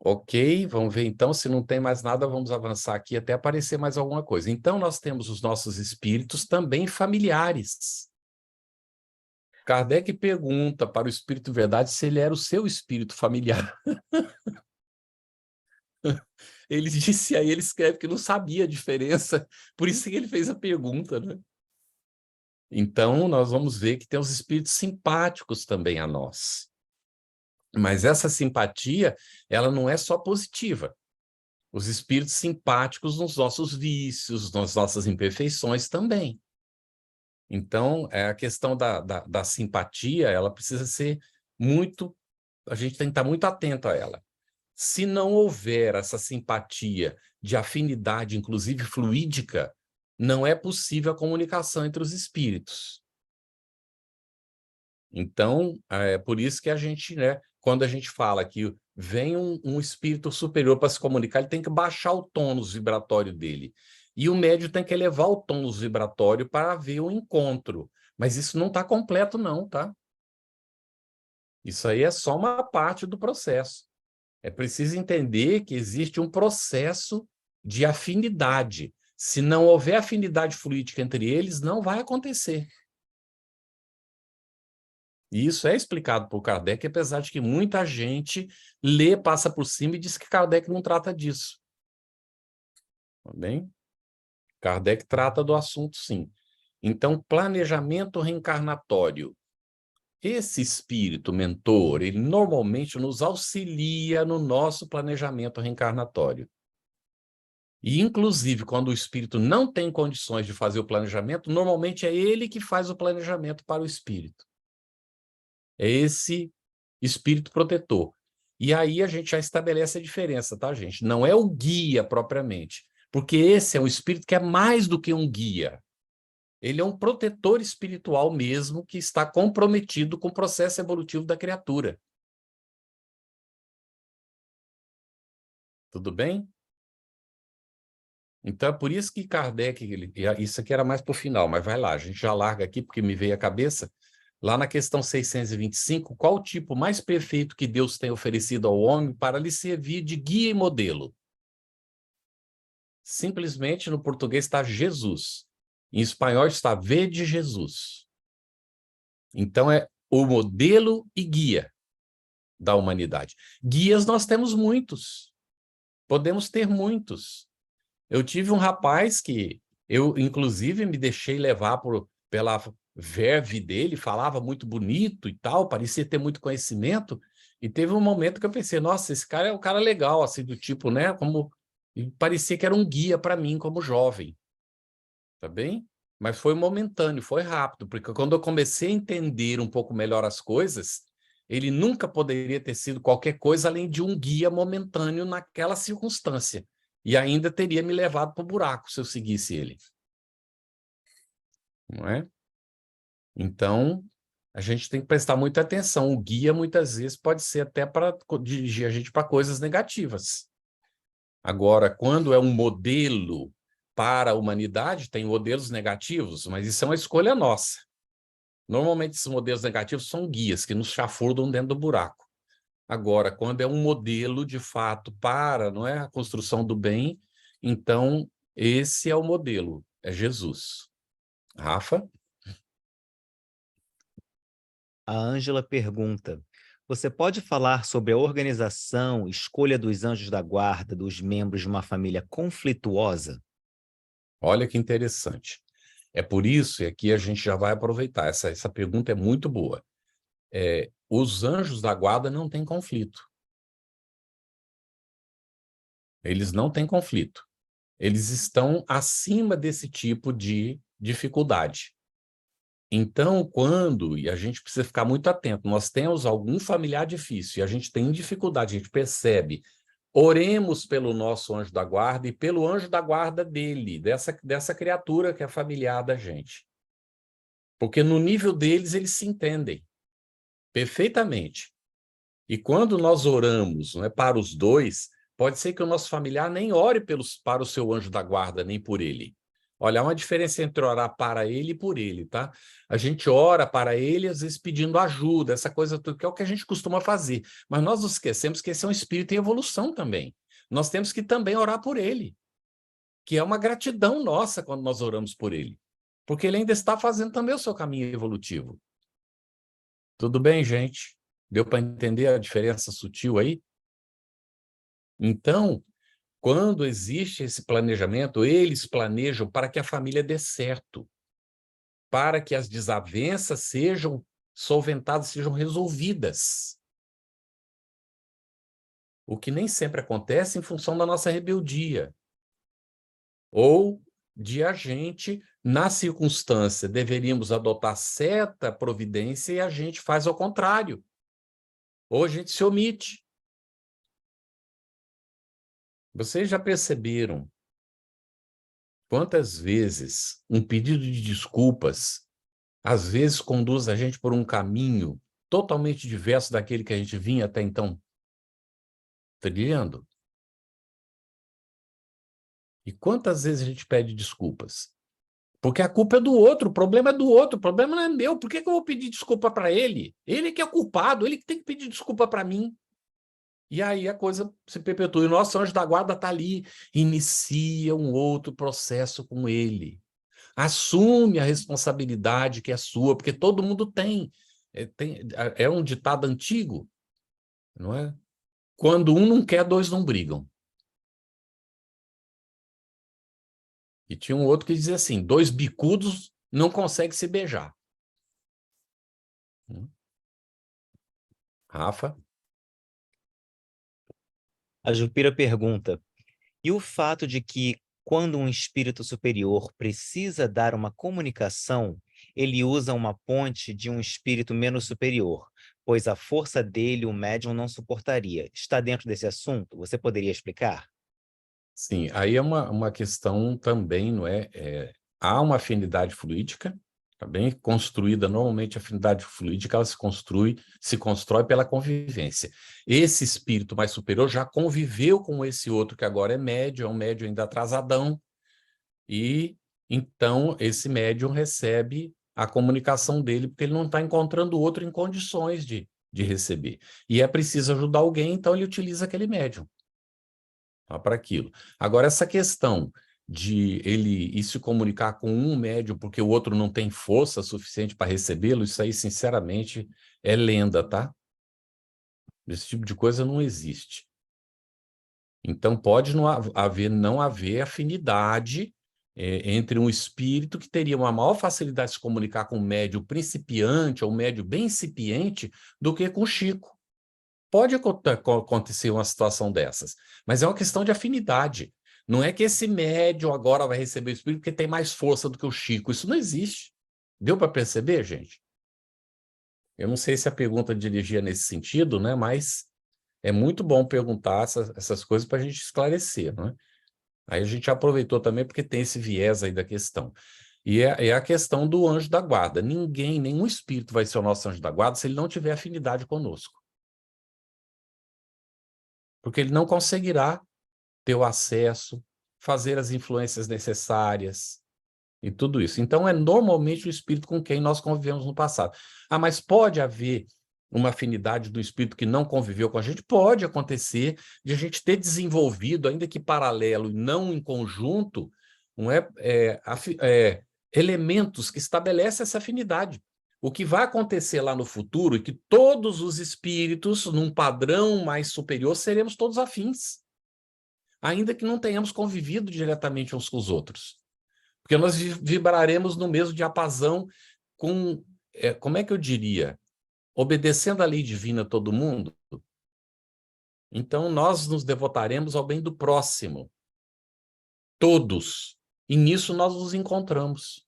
Ok, vamos ver então, se não tem mais nada, vamos avançar aqui até aparecer mais alguma coisa. Então, nós temos os nossos espíritos também familiares. Kardec pergunta para o Espírito Verdade se ele era o seu espírito familiar. Ele disse, aí ele escreve que não sabia a diferença, por isso que ele fez a pergunta, né? Então, nós vamos ver que tem os espíritos simpáticos também a nós. Mas essa simpatia, ela não é só positiva. Os espíritos simpáticos nos nossos vícios, nas nossas imperfeições também. Então, a questão da simpatia, ela precisa ser muito... A gente tem que estar muito atento a ela. Se não houver essa simpatia de afinidade, inclusive fluídica, não é possível a comunicação entre os espíritos. Então, é por isso que a gente, né, quando a gente fala que vem um espírito superior para se comunicar, ele tem que baixar o tônus vibratório dele. E o médium tem que elevar o tônus vibratório para haver um encontro. Mas isso não está completo não, tá? Isso aí é só uma parte do processo. É preciso entender que existe um processo de afinidade. Se não houver afinidade fluídica entre eles, não vai acontecer. E isso é explicado por Kardec, apesar de que muita gente lê, passa por cima e diz que Kardec não trata disso. Tá bem? Kardec trata do assunto, sim. Então, planejamento reencarnatório. Esse espírito mentor, ele normalmente nos auxilia no nosso planejamento reencarnatório. E, inclusive, quando o espírito não tem condições de fazer o planejamento, normalmente é ele que faz o planejamento para o espírito. É esse espírito protetor. E aí a gente já estabelece a diferença, tá, gente? Não é o guia propriamente, porque esse é um espírito que é mais do que um guia. Ele é um protetor espiritual mesmo que está comprometido com o processo evolutivo da criatura. Tudo bem? Então é por isso que Kardec, isso aqui era mais para o final, mas vai lá, a gente já larga aqui porque me veio à cabeça. Lá na questão 625, qual o tipo mais perfeito que Deus tem oferecido ao homem para lhe servir de guia e modelo? Simplesmente no português está Jesus. Em espanhol está Vede Jesus. Então é o modelo e guia da humanidade. Guias nós temos muitos. Podemos ter muitos. Eu tive um rapaz que eu, inclusive, me deixei levar pela verve dele, falava muito bonito e tal, parecia ter muito conhecimento, e teve um momento que eu pensei, nossa, esse cara é um cara legal, assim, do tipo, né, como... E parecia que era um guia para mim como jovem, tá bem? Mas foi momentâneo, foi rápido, porque quando eu comecei a entender um pouco melhor as coisas, ele nunca poderia ter sido qualquer coisa além de um guia momentâneo naquela circunstância, e ainda teria me levado para o buraco se eu seguisse ele. Não é? Então, a gente tem que prestar muita atenção. O guia, muitas vezes, pode ser até para dirigir a gente para coisas negativas. Agora, quando é um modelo para a humanidade, tem modelos negativos, mas isso é uma escolha nossa. Normalmente, esses modelos negativos são guias que nos chafurdam dentro do buraco. Agora, quando é um modelo, de fato, para, não é, a construção do bem, então, esse é o modelo, é Jesus. Rafa? A Ângela pergunta, você pode falar sobre a organização, escolha dos anjos da guarda dos membros de uma família conflituosa? Olha que interessante. É por isso, e aqui a gente já vai aproveitar, essa pergunta é muito boa. Os anjos da guarda não têm conflito. Eles não têm conflito. Eles estão acima desse tipo de dificuldade. Então, e a gente precisa ficar muito atento, nós temos algum familiar difícil e a gente tem dificuldade, a gente percebe oremos pelo nosso anjo da guarda e pelo anjo da guarda dele, dessa criatura que é familiar da gente. Porque no nível deles, eles se entendem perfeitamente. E quando nós oramos, não é, para os dois, pode ser que o nosso familiar nem ore para o seu anjo da guarda, nem por ele. Olha, há uma diferença entre orar para ele e por ele, tá? A gente ora para ele, às vezes pedindo ajuda, essa coisa tudo, que é o que a gente costuma fazer. Mas nós nos esquecemos que esse é um espírito em evolução também. Nós temos que também orar por ele, que é uma gratidão nossa quando nós oramos por ele. Porque ele ainda está fazendo também o seu caminho evolutivo. Tudo bem, gente? Deu para entender a diferença sutil aí? Então, quando existe esse planejamento, eles planejam para que a família dê certo, para que as desavenças sejam solventadas, sejam resolvidas. O que nem sempre acontece em função da nossa rebeldia. Ou de a gente, na circunstância, deveríamos adotar certa providência e a gente faz ao contrário. Ou a gente se omite. Vocês já perceberam quantas vezes um pedido de desculpas às vezes conduz a gente por um caminho totalmente diverso daquele que a gente vinha até então trilhando? E quantas vezes a gente pede desculpas? Porque a culpa é do outro, o problema é do outro, o problema não é meu. Por que eu vou pedir desculpa para ele? Ele que é culpado, ele que tem que pedir desculpa para mim. E aí a coisa se perpetua. E o nosso anjo da guarda está ali, inicia um outro processo com ele. Assume a responsabilidade que é sua, porque todo mundo tem. É um ditado antigo, não é? Quando um não quer, dois não brigam. E tinha um outro que dizia assim, 2 bicudos não conseguem se beijar. Rafa? A Jupira pergunta, e o fato de que, quando um espírito superior precisa dar uma comunicação, ele usa uma ponte de um espírito menos superior, pois a força dele o médium não suportaria. Está dentro desse assunto? Você poderia explicar? Sim, aí é uma questão também, não é? Há uma afinidade fluídica, tá bem? Construída, normalmente a afinidade fluídica ela se constrói pela convivência. Esse espírito mais superior já conviveu com esse outro que agora é médium ainda atrasadão, e então esse médium recebe a comunicação dele, porque ele não está encontrando o outro em condições de receber. E é preciso ajudar alguém, então ele utiliza aquele médium para aquilo. Agora, essa questão de ele ir se comunicar com um médium porque o outro não tem força suficiente para recebê-lo, isso aí, sinceramente, é lenda, tá? Esse tipo de coisa não existe. Então, pode não haver afinidade entre um espírito que teria uma maior facilidade de se comunicar com um médium principiante ou um médium bem incipiente do que com o Chico. Pode acontecer uma situação dessas, mas é uma questão de afinidade. Não é que esse médium agora vai receber o espírito porque tem mais força do que o Chico. Isso não existe. Deu para perceber, gente? Eu não sei se a pergunta dirigia nesse sentido, né? Mas é muito bom perguntar essas coisas para a gente esclarecer, não é? Aí a gente aproveitou também porque tem esse viés aí da questão. E é a questão do anjo da guarda. Nenhum espírito vai ser o nosso anjo da guarda se ele não tiver afinidade conosco. Porque ele não conseguirá ter o acesso, fazer as influências necessárias e tudo isso. Então, é normalmente o espírito com quem nós convivemos no passado. Ah, mas pode haver uma afinidade do espírito que não conviveu com a gente? Pode acontecer de a gente ter desenvolvido, ainda que paralelo e não em conjunto, elementos que estabelecem essa afinidade. O que vai acontecer lá no futuro é que todos os espíritos, num padrão mais superior, seremos todos afins, ainda que não tenhamos convivido diretamente uns com os outros. Porque nós vibraremos no mesmo diapasão com, como é que eu diria? Obedecendo a lei divina todo mundo. Então, nós nos devotaremos ao bem do próximo. Todos. E nisso nós nos encontramos.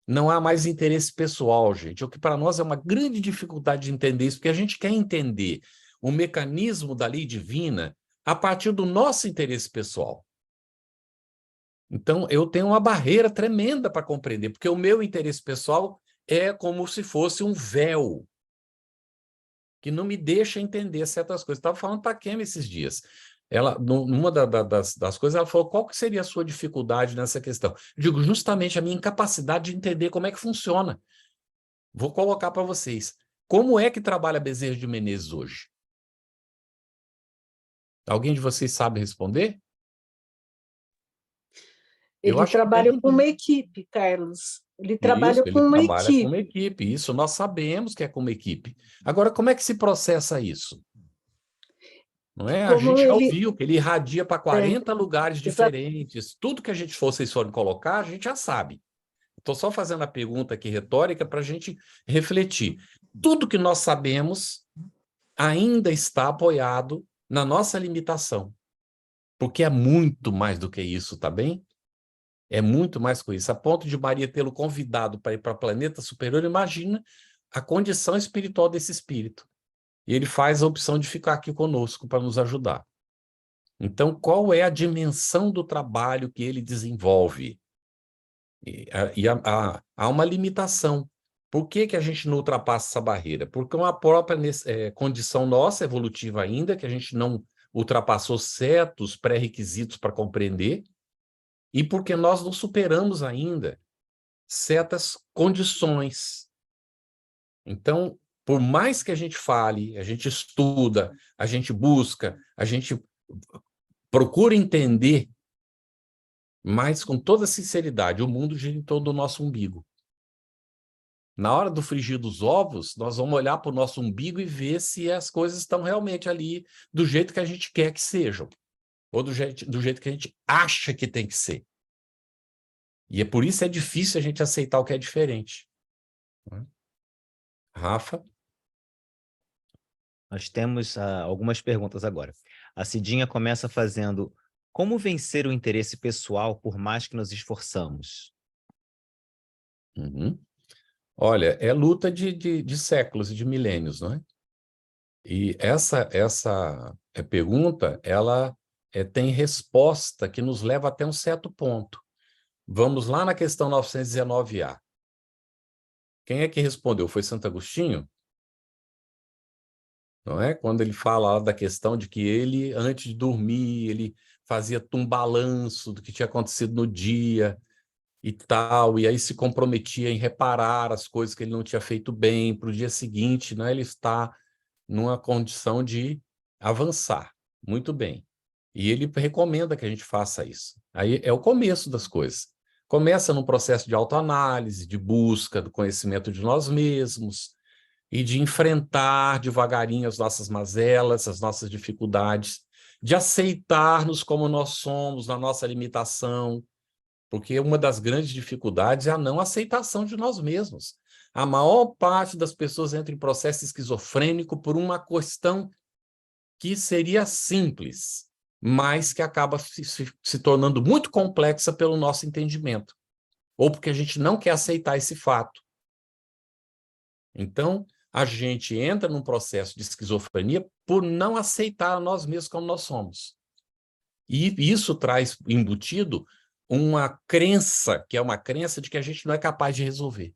Não há mais interesse pessoal, gente. O que para nós é uma grande dificuldade de entender isso, porque a gente quer entender o mecanismo da lei divina a partir do nosso interesse pessoal. Então, eu tenho uma barreira tremenda para compreender, porque o meu interesse pessoal é como se fosse um véu que não me deixa entender certas coisas. Estava falando para a Kemi esses dias. Ela, numa das coisas, ela falou, qual que seria a sua dificuldade nessa questão? Eu digo, justamente a minha incapacidade de entender como é que funciona. Vou colocar para vocês. Como é que trabalha Bezerra de Menezes hoje? Alguém de vocês sabe responder? Ele trabalha com uma equipe, Carlos. Ele trabalha com uma equipe. Ele trabalha com uma equipe. Isso nós sabemos que é com uma equipe. Agora, como é que se processa isso? Não é? A gente já ouviu que ele irradia para 40 lugares diferentes. Tudo que vocês forem colocar, a gente já sabe. Estou só fazendo a pergunta aqui retórica para a gente refletir. Tudo que nós sabemos ainda está apoiado na nossa limitação. Porque é muito mais do que isso, tá bem? É muito mais que isso. A ponto de Maria tê-lo convidado para ir para o planeta superior, imagina a condição espiritual desse espírito. E ele faz a opção de ficar aqui conosco para nos ajudar. Então, qual é a dimensão do trabalho que ele desenvolve? Há uma limitação. Por que a gente não ultrapassa essa barreira? Porque uma própria condição nossa, evolutiva ainda, que a gente não ultrapassou certos pré-requisitos para compreender, e porque nós não superamos ainda certas condições. Então, por mais que a gente fale, a gente estuda, a gente busca, a gente procura entender, mas com toda sinceridade, o mundo gira em torno do nosso umbigo. Na hora do frigir dos ovos, nós vamos olhar para o nosso umbigo e ver se as coisas estão realmente ali do jeito que a gente quer que sejam, ou do jeito que a gente acha que tem que ser. E é por isso que é difícil a gente aceitar o que é diferente. Rafa? Nós temos algumas perguntas agora. A Cidinha começa fazendo: como vencer o interesse pessoal por mais que nos esforçamos? Olha, é luta de séculos e de milênios, não é? E essa pergunta, ela tem resposta que nos leva até um certo ponto. Vamos lá na questão 919A. Quem é que respondeu? Foi Santo Agostinho? Não é? Quando ele fala da questão de que ele, antes de dormir, ele fazia um balanço do que tinha acontecido no dia e tal, e aí se comprometia em reparar as coisas que ele não tinha feito bem para o dia seguinte, né? Ele está numa condição de avançar. Muito bem. E ele recomenda que a gente faça isso. Aí é o começo das coisas. Começa num processo de autoanálise, de busca do conhecimento de nós mesmos e de enfrentar devagarinho as nossas mazelas, as nossas dificuldades, de aceitar-nos como nós somos, na nossa limitação, porque uma das grandes dificuldades é a não aceitação de nós mesmos. A maior parte das pessoas entra em processo esquizofrênico por uma questão que seria simples, mas que acaba se tornando muito complexa pelo nosso entendimento, ou porque a gente não quer aceitar esse fato. Então, a gente entra num processo de esquizofrenia por não aceitar nós mesmos como nós somos. E isso traz embutido uma crença, que é uma crença de que a gente não é capaz de resolver.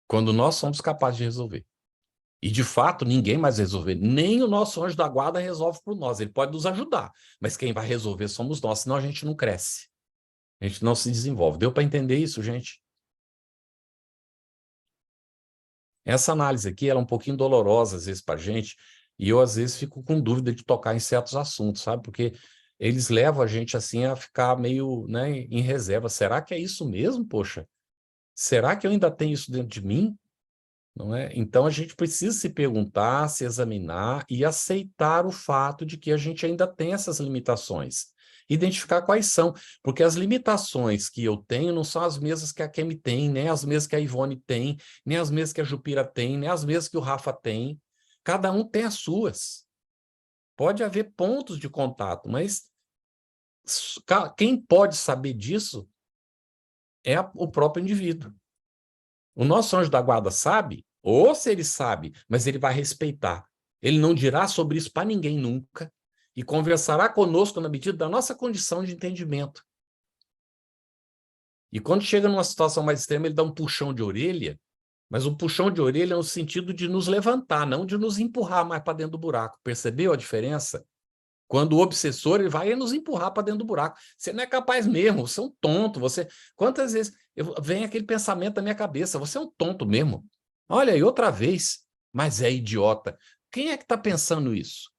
Quando nós somos capazes de resolver. E, de fato, ninguém mais resolver. Nem o nosso anjo da guarda resolve por nós. Ele pode nos ajudar, mas quem vai resolver somos nós, senão a gente não cresce. A gente não se desenvolve. Deu para entender isso, gente? Essa análise aqui ela é um pouquinho dolorosa, às vezes, para a gente, e eu, às vezes, fico com dúvida de tocar em certos assuntos, sabe? Porque eles levam a gente, assim, a ficar meio, né, em reserva. Será que é isso mesmo, poxa? Será que eu ainda tenho isso dentro de mim? Não é? Então, a gente precisa se perguntar, se examinar e aceitar o fato de que a gente ainda tem essas limitações. Identificar quais são, porque as limitações que eu tenho não são as mesmas que a Kemi tem, nem as mesmas que a Ivone tem, nem as mesmas que a Jupira tem, nem as mesmas que o Rafa tem. Cada um tem as suas. Pode haver pontos de contato, mas quem pode saber disso é o próprio indivíduo. O nosso anjo da guarda sabe, Ou se ele sabe, mas ele vai respeitar. Ele não dirá sobre isso para ninguém nunca e conversará conosco na medida da nossa condição de entendimento. E quando chega numa situação mais extrema, ele dá um puxão de orelha, mas o puxão de orelha é no sentido de nos levantar, não de nos empurrar mais para dentro do buraco. Percebeu a diferença? Quando o obsessor ele vai nos empurrar para dentro do buraco. Você não é capaz mesmo, você é um tonto. Quantas vezes vem aquele pensamento na minha cabeça, você é um tonto mesmo. Olha aí, outra vez, mas é idiota. Quem é que está pensando isso?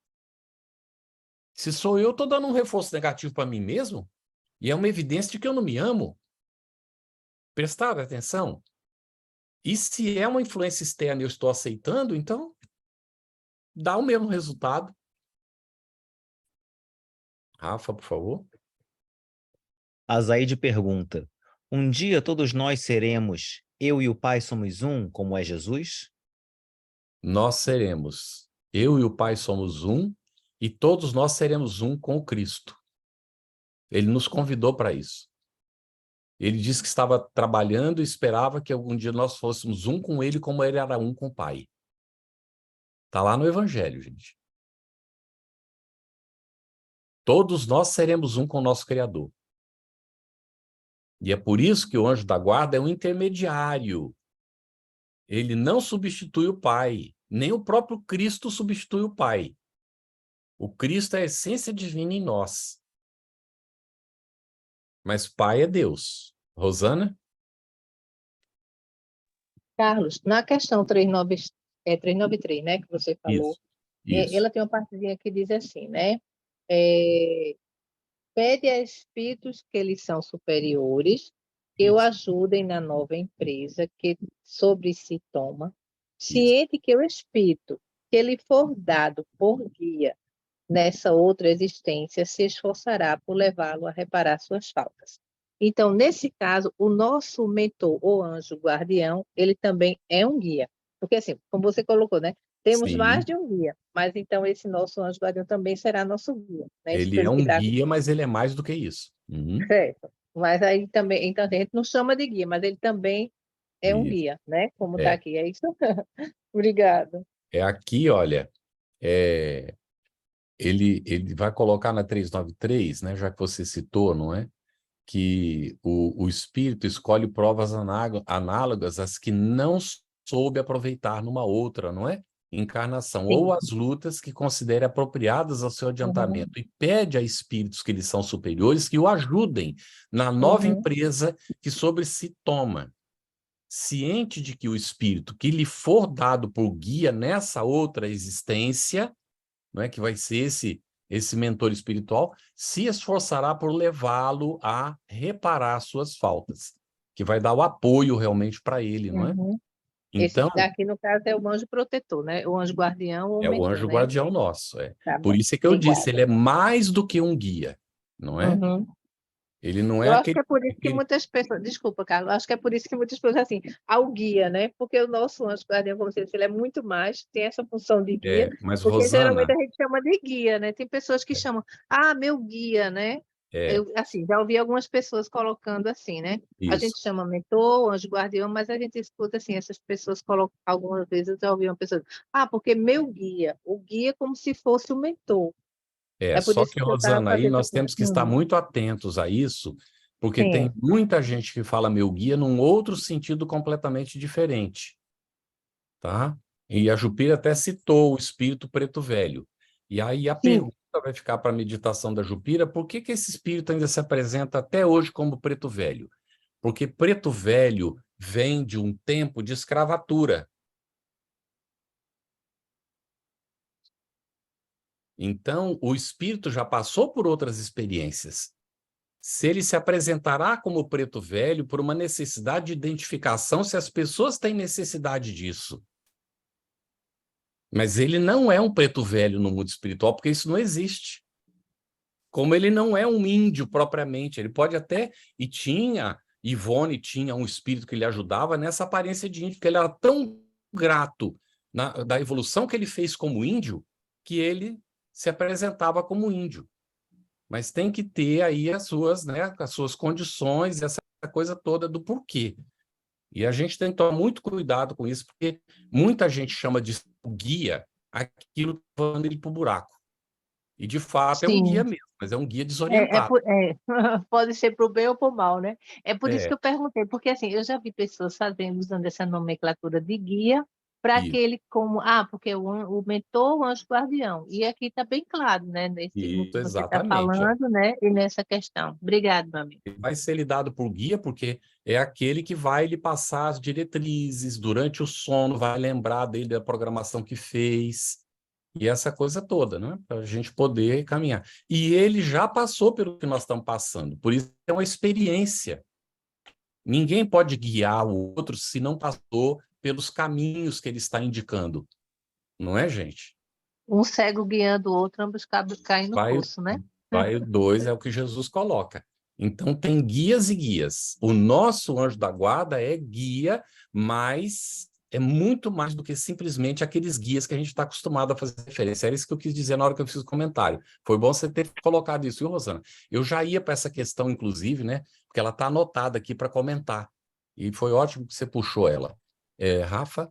Se sou eu, estou dando um reforço negativo para mim mesmo, e é uma evidência de que eu não me amo. Prestaram atenção? E se é uma influência externa e eu estou aceitando, então dá o mesmo resultado. Rafa, por favor. A Zaide pergunta: um dia todos nós seremos eu e o Pai somos um, como é Jesus? Nós seremos. Eu e o Pai somos um, e todos nós seremos um com o Cristo. Ele nos convidou para isso. Ele disse que estava trabalhando e esperava que algum dia nós fôssemos um com ele, como ele era um com o Pai. Está lá no Evangelho, gente. Todos nós seremos um com o nosso Criador. E é por isso que o anjo da guarda é um intermediário. Ele não substitui o Pai, nem o próprio Cristo substitui o Pai. O Cristo é a essência divina em nós. Mas Pai é Deus. Rosana? Carlos, na questão 393, né, que você falou, Isso. ela tem uma partezinha que diz assim, né? Pede a espíritos que lhes são superiores que o ajudem na nova empresa que sobre si toma, ciente que o espírito que lhe for dado por guia nessa outra existência se esforçará por levá-lo a reparar suas faltas. Então, nesse caso, o nosso mentor, ou anjo guardião, ele também é um guia. Porque, assim, como você colocou, né? Temos Sim. mais de um guia, mas então esse nosso anjo guardião também será nosso guia. Né? Ele é um guia, mas ele é mais do que isso. Uhum. Certo. Mas aí também, então a gente não chama de guia, mas ele também é um Isso. guia, né? Como está aqui, é isso? Obrigada. É aqui, olha, ele vai colocar na 393, né, já que você citou, não é? Que o espírito escolhe provas análogas às que não soube aproveitar numa outra, não é? Encarnação, Sim. ou as lutas que considere apropriadas ao seu adiantamento, e pede a espíritos que lhes são superiores que o ajudem na nova empresa que sobre si toma. Ciente de que o espírito que lhe for dado por guia nessa outra existência, não é, que vai ser esse mentor espiritual, se esforçará por levá-lo a reparar suas faltas, que vai dar o apoio realmente para ele, não é? Então, esse daqui, no caso, é o anjo protetor, né? O anjo guardião ou é mentor, o anjo né? guardião nosso. Tá Por bom. isso é que eu disse, ele é mais do que um guia, não é? Ele não é Eu acho aquele... que é por isso que muitas pessoas, desculpa, Carlos, acho que é por isso que muitas pessoas, assim, ao guia, né? Porque o nosso anjo guardião, como você disse, ele é muito mais, tem essa função de guia, mas porque geralmente Rosana... a gente chama de guia, né? Tem pessoas que chamam, meu guia, né? Eu, assim, já ouvi algumas pessoas colocando assim, né? A gente chama mentor, anjo guardião, mas a gente escuta assim, essas pessoas colocam, algumas vezes eu já ouvi uma pessoa, porque meu guia, o guia é como se fosse o mentor. É por Só isso que, que eu estava Rosana, aí fazendo nós temos que estar muito atentos a isso, porque tem Sim. muita gente que fala meu guia num outro sentido completamente diferente, tá? E a Jupira até citou o espírito preto velho. E aí a pergunta vai ficar para a meditação da Jupira, por que esse espírito ainda se apresenta até hoje como preto velho? Porque preto velho vem de um tempo de escravatura. Então, o espírito já passou por outras experiências. Se ele se apresentará como preto velho por uma necessidade de identificação, se as pessoas têm necessidade disso. Mas ele não é um preto velho no mundo espiritual, porque isso não existe. Como ele não é um índio propriamente, ele pode até... E Ivone tinha um espírito que lhe ajudava nessa aparência de índio, porque ele era tão grato da evolução que ele fez como índio, que ele se apresentava como índio. Mas tem que ter aí as suas condições, essa coisa toda do porquê. E a gente tem que tomar muito cuidado com isso, porque muita gente chama de guia aquilo que está levando ele para o buraco. E, de fato, é um guia Sim. mesmo, mas é um guia desorientado. Pode ser para o bem ou para o mal, né? É por isso que É, eu perguntei, porque assim, eu já vi pessoas fazendo, usando essa nomenclatura de guia para isso, aquele como, porque o mentor, o anjo guardião. E aqui está bem claro, né? No que você está exatamente. falando, né? E nessa questão. Obrigado, meu amigo. Ele vai ser lidado por guia, porque é aquele que vai lhe passar as diretrizes durante o sono, vai lembrar dele da programação que fez, e essa coisa toda, né? Para a gente poder caminhar. E ele já passou pelo que nós estamos passando, por isso é uma experiência. Ninguém pode guiar o outro se não passou pelos caminhos que ele está indicando, não é, gente? Um cego guiando o outro, ambos caem no Vai, poço, né? vai dois, é o que Jesus coloca. Então, tem guias e guias. O nosso anjo da guarda é guia, mas é muito mais do que simplesmente aqueles guias que a gente está acostumado a fazer referência. Era isso que eu quis dizer na hora que eu fiz o comentário. Foi bom você ter colocado isso, viu, Rosana? Eu já ia para essa questão, inclusive, né? Porque ela está anotada aqui para comentar. E foi ótimo que você puxou ela. Rafa?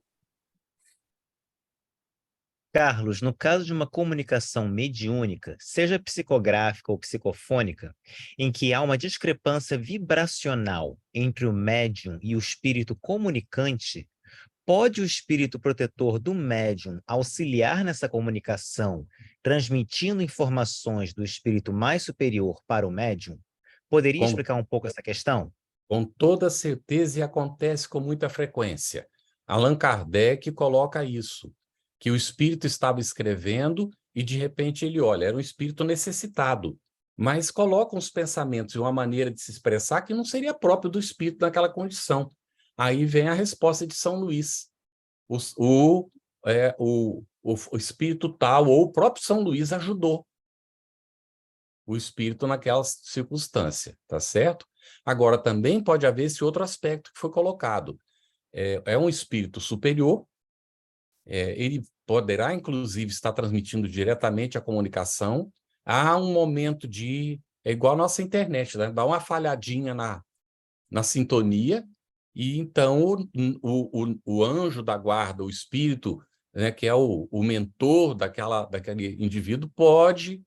Carlos, no caso de uma comunicação mediúnica, seja psicográfica ou psicofônica, em que há uma discrepância vibracional entre o médium e o espírito comunicante, pode o espírito protetor do médium auxiliar nessa comunicação, transmitindo informações do espírito mais superior para o médium? Poderia Com, explicar um pouco essa questão? com toda certeza, e acontece com muita frequência. Allan Kardec coloca isso, que o espírito estava escrevendo e, de repente, ele olha, era um espírito necessitado, mas coloca uns pensamentos e uma maneira de se expressar que não seria próprio do espírito naquela condição. Aí vem a resposta de São Luís. O espírito tal, ou o próprio São Luís ajudou o espírito naquela circunstância, tá certo? Agora, também pode haver esse outro aspecto que foi colocado. É um espírito superior, ele poderá, inclusive, estar transmitindo diretamente a comunicação. Há um momento de... É igual a nossa internet, né? Dá uma falhadinha na sintonia, e então o anjo da guarda, o espírito, né, que é o mentor daquele indivíduo, pode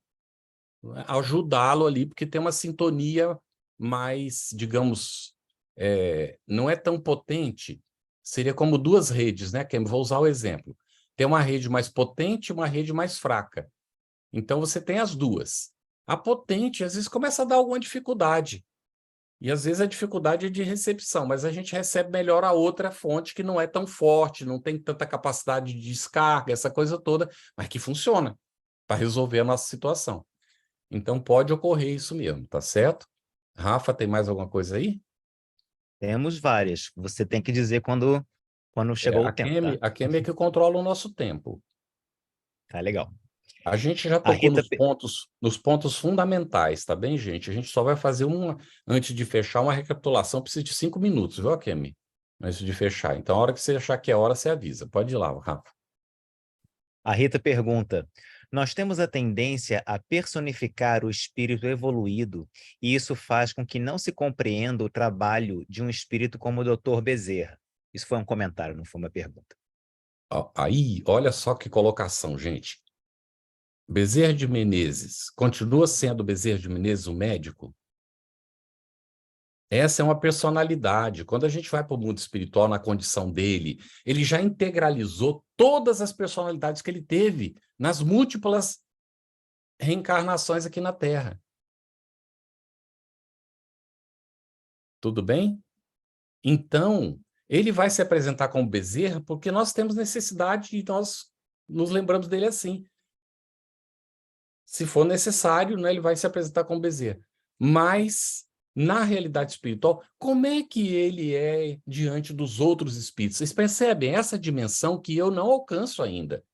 ajudá-lo ali, porque tem uma sintonia mais, digamos, não é tão potente. Seria como duas redes, né? Vou usar o exemplo. Tem uma rede mais potente e uma rede mais fraca. Então, você tem as duas. A potente, às vezes, começa a dar alguma dificuldade. E, às vezes, a dificuldade é de recepção, mas a gente recebe melhor a outra fonte, que não é tão forte, não tem tanta capacidade de descarga, essa coisa toda, mas que funciona para resolver a nossa situação. Então, pode ocorrer isso mesmo, tá certo? Rafa, tem mais alguma coisa aí? Temos várias. Você tem que dizer quando chegou o tempo, tá? A Kemi é que controla o nosso tempo. Tá legal. A gente já A tocou Rita... nos pontos fundamentais, tá bem, gente? A gente só vai fazer antes de fechar, uma recapitulação, precisa de 5 minutos, viu, Kemi? Antes de fechar. Então, a hora que você achar que é hora, você avisa. Pode ir lá, Rafa. A Rita pergunta: nós temos a tendência a personificar o espírito evoluído, e isso faz com que não se compreenda o trabalho de um espírito como o Dr. Bezerra. Isso foi um comentário, não foi uma pergunta. Aí, olha só que colocação, gente. Bezerra de Menezes, continua sendo Bezerra de Menezes o médico? Essa é uma personalidade. Quando a gente vai para o mundo espiritual, na condição dele, ele já integralizou todas as personalidades que ele teve nas múltiplas reencarnações aqui na Terra. Tudo bem? Então, ele vai se apresentar como Bezerra porque nós temos necessidade e nós nos lembramos dele assim. Se for necessário, né, ele vai se apresentar como Bezerra. Mas, na realidade espiritual, como é que ele é diante dos outros espíritos? Vocês percebem essa dimensão que eu não alcanço ainda?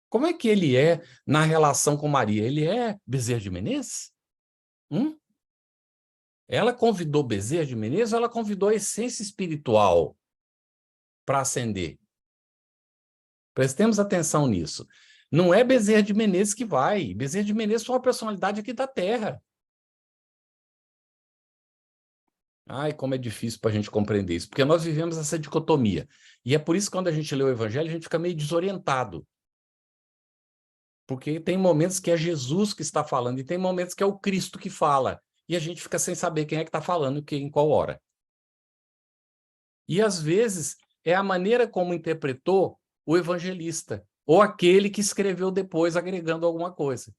Como é que ele é na relação com Maria? Ele é Bezerra de Menezes? Ela convidou Bezerra de Menezes ou ela convidou a essência espiritual para ascender? Prestemos atenção nisso. Não é Bezerra de Menezes que vai. Bezerra de Menezes foi uma personalidade aqui da Terra. Ai, como é difícil para a gente compreender isso, porque nós vivemos essa dicotomia. E é por isso que quando a gente lê o Evangelho, a gente fica meio desorientado. Porque tem momentos que é Jesus que está falando e tem momentos que é o Cristo que fala. E a gente fica sem saber quem é que está falando e em qual hora. E às vezes é a maneira como interpretou o evangelista, ou aquele que escreveu depois agregando alguma coisa.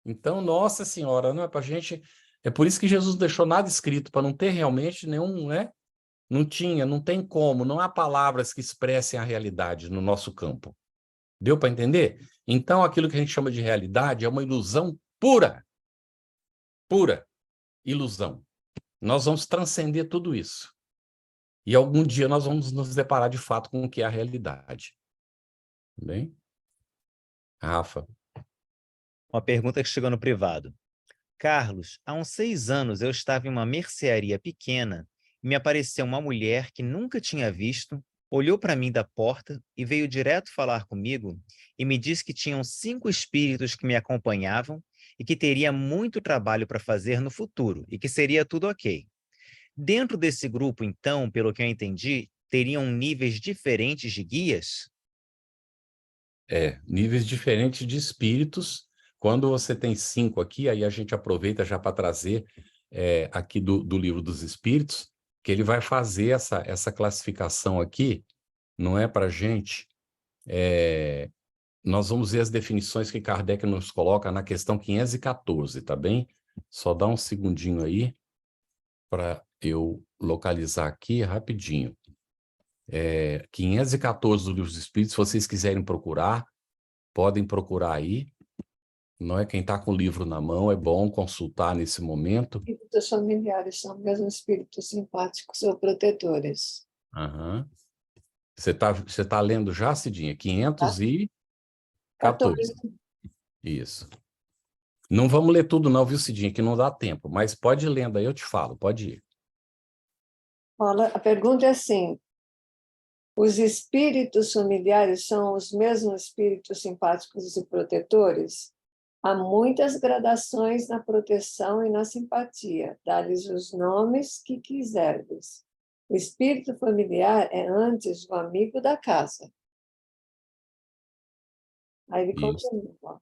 Então, Nossa Senhora, não é para a gente... É por isso que Jesus deixou nada escrito, para não ter realmente nenhum, né? Não tem como, não há palavras que expressem a realidade no nosso campo. Deu para entender? Então, aquilo que a gente chama de realidade é uma ilusão pura. Pura ilusão. Nós vamos transcender tudo isso. E algum dia nós vamos nos deparar de fato com o que é a realidade. Bem? Rafa. Uma pergunta que chegou no privado. Carlos, há uns 6 anos eu estava em uma mercearia pequena e me apareceu uma mulher que nunca tinha visto, olhou para mim da porta e veio direto falar comigo e me disse que tinham 5 espíritos que me acompanhavam e que teria muito trabalho para fazer no futuro e que seria tudo ok. Dentro desse grupo, então, pelo que eu entendi, teriam níveis diferentes de guias? Níveis diferentes de espíritos. Quando você tem 5 aqui, aí a gente aproveita já para trazer aqui do Livro dos Espíritos, que ele vai fazer essa classificação aqui, não é para a gente. Nós vamos ver as definições que Kardec nos coloca na questão 514, tá bem? Só dá um segundinho aí para eu localizar aqui rapidinho. 514 do Livro dos Espíritos, se vocês quiserem procurar, podem procurar aí. Não é quem está com o livro na mão, é bom consultar nesse momento. Espíritos familiares são mesmo espíritos simpáticos ou protetores. Uhum. Você tá lendo já, Cidinha? 514. 14. Isso. Não vamos ler tudo não, viu, Cidinha, que não dá tempo, mas pode ir lendo aí, eu te falo, pode ir. Olha, a pergunta é assim, os espíritos familiares são os mesmos espíritos simpáticos e protetores? Há muitas gradações na proteção e na simpatia. Dá-lhes os nomes que quiserdes. O espírito familiar é antes o amigo da casa. Aí ele continua.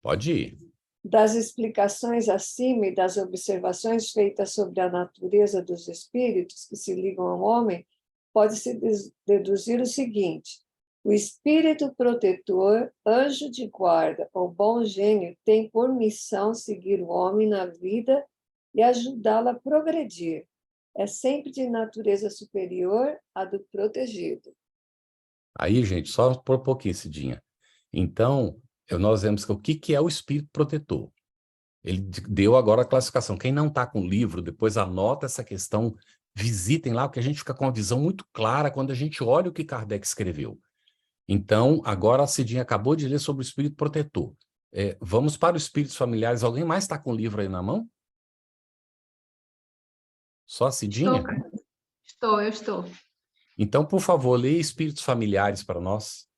Pode ir. Das explicações acima e das observações feitas sobre a natureza dos espíritos que se ligam ao homem, pode-se deduzir o seguinte: o espírito protetor, anjo de guarda ou bom gênio tem por missão seguir o homem na vida e ajudá-lo a progredir. É sempre de natureza superior à do protegido. Aí, gente, só por um pouquinho, Cidinha. Então, nós vemos que o que é o espírito protetor. Ele deu agora a classificação. Quem não está com o livro, depois anota essa questão, visitem lá, porque a gente fica com uma visão muito clara quando a gente olha o que Kardec escreveu. Então, agora a Cidinha acabou de ler sobre o espírito protetor. Vamos para os espíritos familiares. Alguém mais está com o livro aí na mão? Só a Cidinha? Eu estou. Então, por favor, leia espíritos familiares para nós.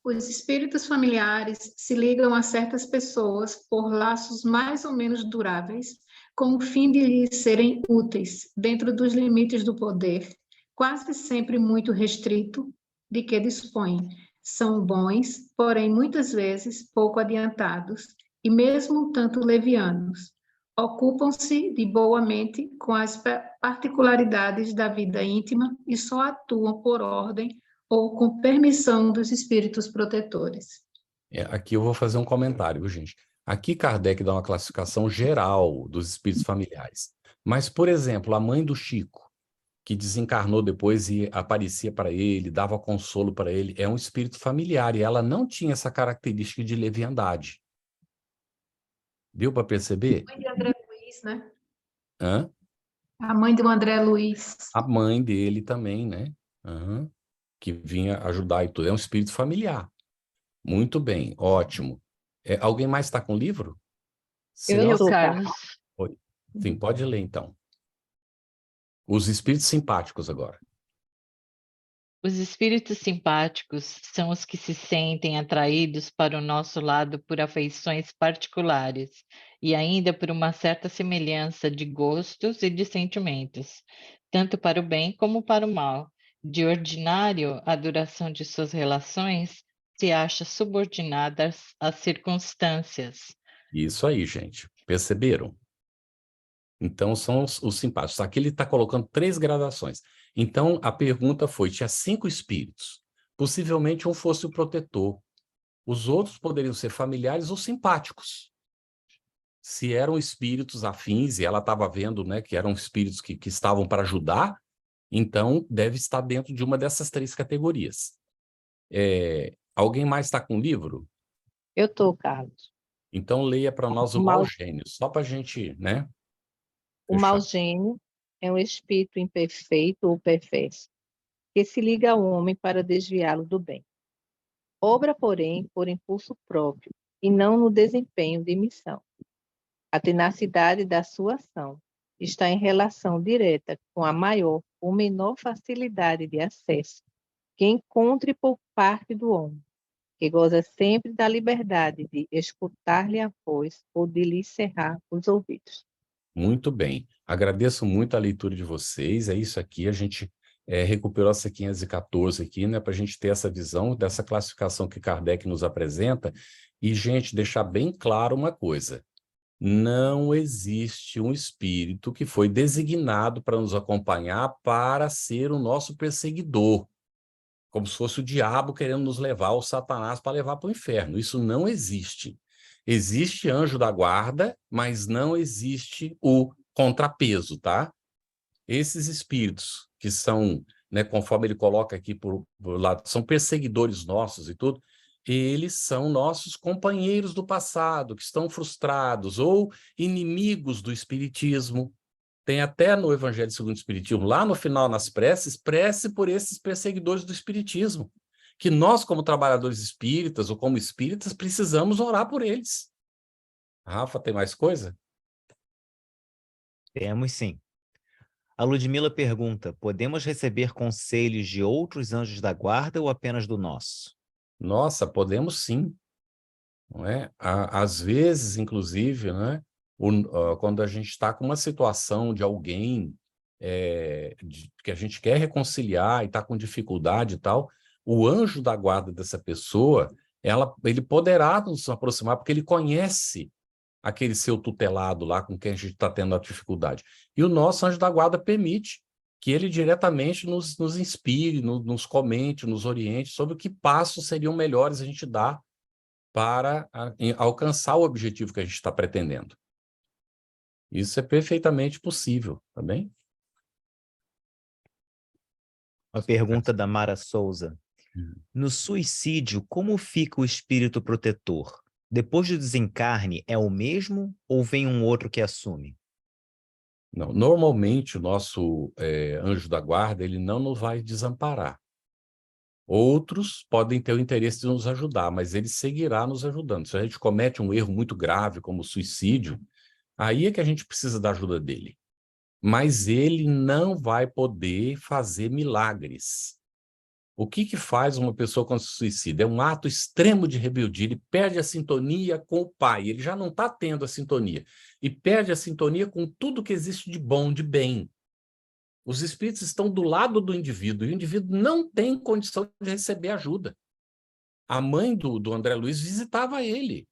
Os espíritos familiares se ligam a certas pessoas por laços mais ou menos duráveis, com o fim de lhes serem úteis, dentro dos limites do poder, quase sempre muito restrito, de que dispõem. São bons, porém muitas vezes pouco adiantados, e mesmo um tanto levianos. Ocupam-se de boa mente com as particularidades da vida íntima e só atuam por ordem ou com permissão dos espíritos protetores. Aqui eu vou fazer um comentário, gente. Aqui Kardec dá uma classificação geral dos espíritos familiares. Mas, por exemplo, a mãe do Chico, que desencarnou depois e aparecia para ele, dava consolo para ele, é um espírito familiar e ela não tinha essa característica de leviandade. Deu para perceber? A mãe de André Luiz, né? Hã? A mãe do André Luiz. A mãe dele também, né? Uhum. Que vinha ajudar e tudo. É um espírito familiar. Muito bem, ótimo. Alguém mais está com o livro? Eu, Carlos. Oi. Sim, pode ler então. Os espíritos simpáticos agora. Os espíritos simpáticos são os que se sentem atraídos para o nosso lado por afeições particulares e ainda por uma certa semelhança de gostos e de sentimentos, tanto para o bem como para o mal. De ordinário, a duração de suas relações se acha subordinada às circunstâncias. Isso aí, gente. Perceberam? Então, são os simpáticos. Aqui ele está colocando 3 gradações. Então, a pergunta foi, tinha 5 espíritos. Possivelmente um fosse o protetor. Os outros poderiam ser familiares ou simpáticos. Se eram espíritos afins, e ela estava vendo, né, que eram espíritos que estavam para ajudar, então deve estar dentro de uma dessas 3 categorias. Alguém mais está com o livro? Eu estou, Carlos. Então leia para nós o mau gênio, só para a gente, né? O mau gênio é um espírito imperfeito ou perverso, que se liga ao homem para desviá-lo do bem. Obra, porém, por impulso próprio, e não no desempenho de missão. A tenacidade da sua ação está em relação direta com a maior ou menor facilidade de acesso que encontre por parte do homem, que goza sempre da liberdade de escutar-lhe a voz ou de lhe cerrar os ouvidos. Muito bem. Agradeço muito a leitura de vocês. É isso aqui, a gente recuperou essa 514 aqui, né, para a gente ter essa visão dessa classificação que Kardec nos apresenta. E, gente, deixar bem claro uma coisa. Não existe um espírito que foi designado para nos acompanhar para ser o nosso perseguidor, como se fosse o diabo querendo nos levar, ou Satanás para levar para o inferno. Isso não existe. Existe anjo da guarda, mas não existe o contrapeso, tá? Esses espíritos que são, né, conforme ele coloca aqui por lado, são perseguidores nossos e tudo, eles são nossos companheiros do passado, que estão frustrados, ou inimigos do espiritismo. Tem até no Evangelho segundo o Espiritismo, lá no final, nas preces, prece por esses perseguidores do espiritismo, que nós, como trabalhadores espíritas ou como espíritas, precisamos orar por eles. Rafa, tem mais coisa? Temos sim. A Ludmila pergunta, podemos receber conselhos de outros anjos da guarda ou apenas do nosso? Nossa, podemos sim. Não é? Às vezes, inclusive, né, quando a gente está com uma situação de alguém que a gente quer reconciliar e está com dificuldade e tal, o anjo da guarda dessa pessoa, ele poderá nos aproximar, porque ele conhece aquele seu tutelado lá com quem a gente está tendo a dificuldade. E o nosso anjo da guarda permite que ele diretamente nos inspire, nos comente, nos oriente sobre o que passos seriam melhores a gente dar para alcançar o objetivo que a gente está pretendendo. Isso é perfeitamente possível, tá bem? Uma pergunta da Mara Souza. No suicídio, como fica o espírito protetor? Depois do desencarne, é o mesmo ou vem um outro que assume? Não, normalmente o nosso anjo da guarda, ele não nos vai desamparar. Outros podem ter o interesse de nos ajudar, mas ele seguirá nos ajudando. Se a gente comete um erro muito grave, como o suicídio, aí é que a gente precisa da ajuda dele. Mas ele não vai poder fazer milagres. O que faz uma pessoa quando se suicida? É um ato extremo de rebeldia, ele perde a sintonia com o pai, ele já não está tendo a sintonia, e perde a sintonia com tudo que existe de bom, de bem. Os espíritos estão do lado do indivíduo, e o indivíduo não tem condição de receber ajuda. A mãe do André Luiz visitava ele.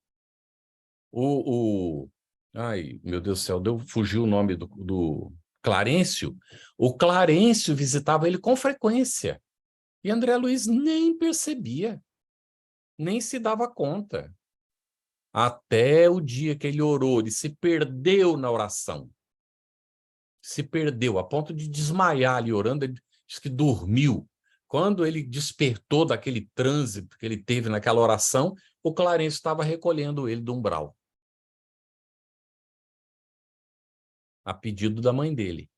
Ai, meu Deus do céu, fugiu o nome do Clarencio. O Clarencio visitava ele com frequência. E André Luiz nem percebia, nem se dava conta. Até o dia que ele orou, ele se perdeu na oração. Se perdeu, a ponto de desmaiar ali orando, ele disse que dormiu. Quando ele despertou daquele trânsito que ele teve naquela oração, o Clarencio estava recolhendo ele do umbral. A pedido da mãe dele.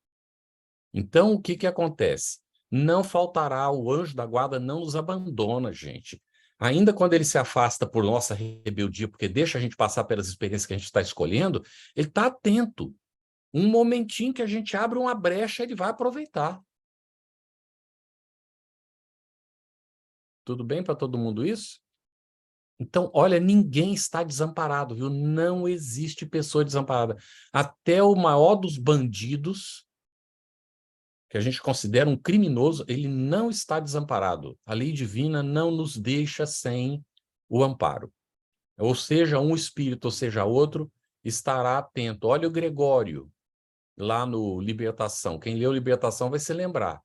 Então, o que acontece? Não faltará, o anjo da guarda não nos abandona, gente. Ainda quando ele se afasta por nossa rebeldia, porque deixa a gente passar pelas experiências que a gente está escolhendo, ele está atento. Um momentinho que a gente abre uma brecha, ele vai aproveitar. Tudo bem para todo mundo isso? Então, olha, ninguém está desamparado, viu? Não existe pessoa desamparada. Até o maior dos bandidos, que a gente considera um criminoso, ele não está desamparado. A lei divina não nos deixa sem o amparo. Ou seja, um espírito, ou seja, outro, estará atento. Olha o Gregório, lá no Libertação. Quem leu Libertação vai se lembrar.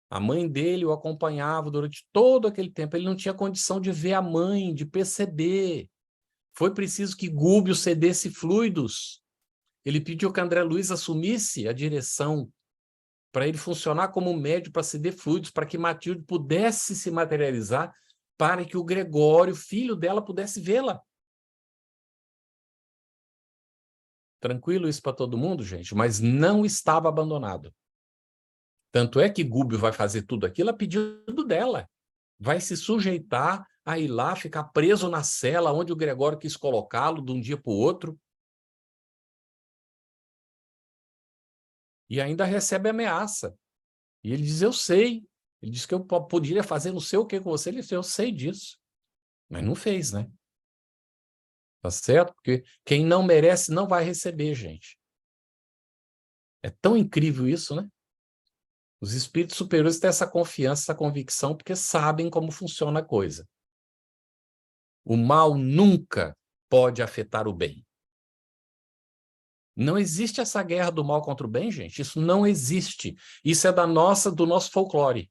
A mãe dele o acompanhava durante todo aquele tempo. Ele não tinha condição de ver a mãe, de perceber. Foi preciso que Gúbio cedesse fluidos. Ele pediu que André Luiz assumisse a direção para ele funcionar como médio para ceder fluidos, para que Matilde pudesse se materializar, para que o Gregório, filho dela, pudesse vê-la. Tranquilo isso para todo mundo, gente? Mas não estava abandonado. Tanto é que Gúbio vai fazer tudo aquilo a pedido dela. Vai se sujeitar a ir lá, ficar preso na cela onde o Gregório quis colocá-lo de um dia para o outro. E ainda recebe ameaça. E ele diz, eu sei. Ele disse que eu poderia fazer não sei o que com você. Ele disse, eu sei disso. Mas não fez, né? Tá certo? Porque quem não merece não vai receber, gente. É tão incrível isso, né? Os espíritos superiores têm essa confiança, essa convicção, porque sabem como funciona a coisa. O mal nunca pode afetar o bem. Não existe essa guerra do mal contra o bem, gente. Isso não existe. Isso é do nosso folclore.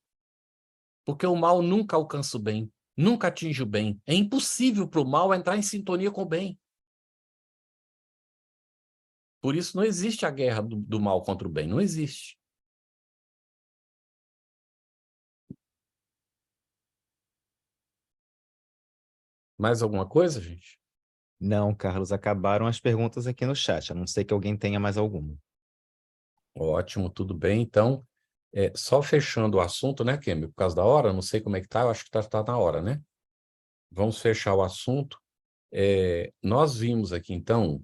Porque o mal nunca alcança o bem, nunca atinge o bem. É impossível para o mal entrar em sintonia com o bem. Por isso não existe a guerra do mal contra o bem. Não existe. Mais alguma coisa, gente? Não, Carlos, acabaram as perguntas aqui no chat, a não ser que alguém tenha mais alguma. Ótimo, tudo bem. Então, só fechando o assunto, né, Kemi? Por causa da hora, não sei como é que tá, eu acho que tá na hora, né? Vamos fechar o assunto. Nós vimos aqui, então,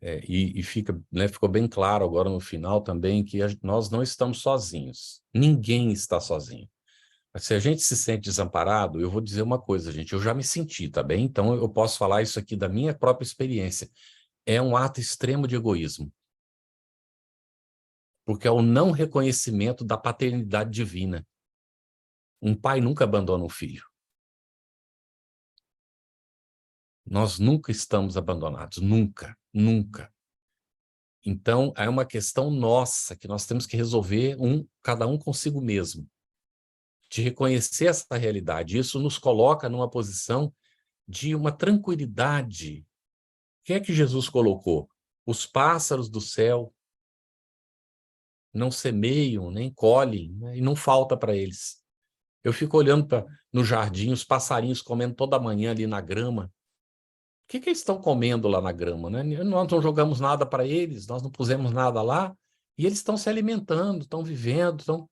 e fica, né, ficou bem claro agora no final também que nós não estamos sozinhos. Ninguém está sozinho. Se a gente se sente desamparado, eu vou dizer uma coisa, gente, eu já me senti, tá bem? Então eu posso falar isso aqui da minha própria experiência. É um ato extremo de egoísmo. Porque é o não reconhecimento da paternidade divina. Um pai nunca abandona um filho. Nós nunca estamos abandonados, nunca, nunca. Então, é uma questão nossa, que nós temos que resolver cada um consigo mesmo. De reconhecer essa realidade. Isso nos coloca numa posição de uma tranquilidade. O que é que Jesus colocou? Os pássaros do céu não semeiam, nem colhem, né? E não falta para eles. Eu fico olhando no jardim, os passarinhos comendo toda manhã ali na grama. O que eles estão comendo lá na grama, né? Nós não jogamos nada para eles, nós não pusemos nada lá, e eles estão se alimentando, estão vivendo.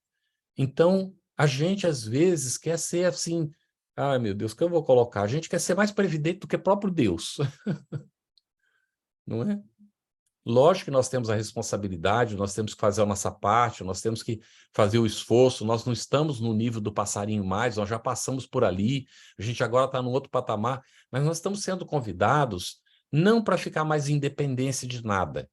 Então, a gente, às vezes, quer ser assim, ai, meu Deus, o que eu vou colocar? A gente quer ser mais previdente do que o próprio Deus. Não é? Lógico que nós temos a responsabilidade, nós temos que fazer a nossa parte, nós temos que fazer o esforço, nós não estamos no nível do passarinho mais, nós já passamos por ali, a gente agora está num outro patamar, mas nós estamos sendo convidados não para ficar mais em dependência de nada,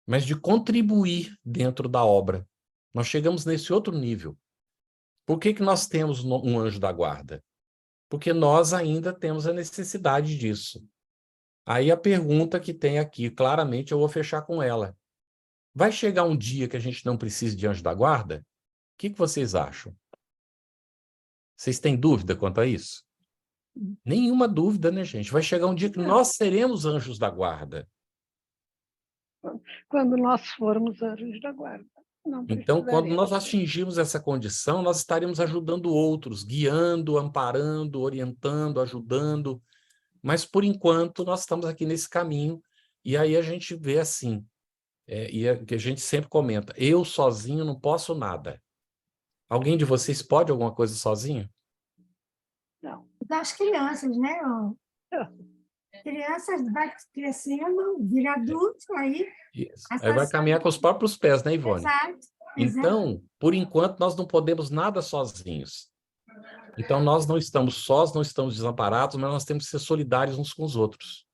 mas de contribuir dentro da obra. Nós chegamos nesse outro nível. Por que nós temos um anjo da guarda? Porque nós ainda temos a necessidade disso. Aí a pergunta que tem aqui, claramente eu vou fechar com ela. Vai chegar um dia que a gente não precise de anjo da guarda? O que vocês acham? Vocês têm dúvida quanto a isso? Nenhuma dúvida, né, gente? Vai chegar um dia que nós seremos anjos da guarda. Quando nós formos anjos da guarda. Então, quando nós atingirmos essa condição, nós estaremos ajudando outros, guiando, amparando, orientando, ajudando. Mas, por enquanto, nós estamos aqui nesse caminho. E aí a gente vê assim, que a gente sempre comenta, eu sozinho não posso nada. Alguém de vocês pode alguma coisa sozinho? Não. Das crianças, né? Crianças vai crescendo, vira adulto, aí... Isso. Aí vai caminhar com os próprios pés, né, Ivone? Exato. Então, por enquanto, nós não podemos nada sozinhos. Então, nós não estamos sós, não estamos desamparados, mas nós temos que ser solidários uns com os outros.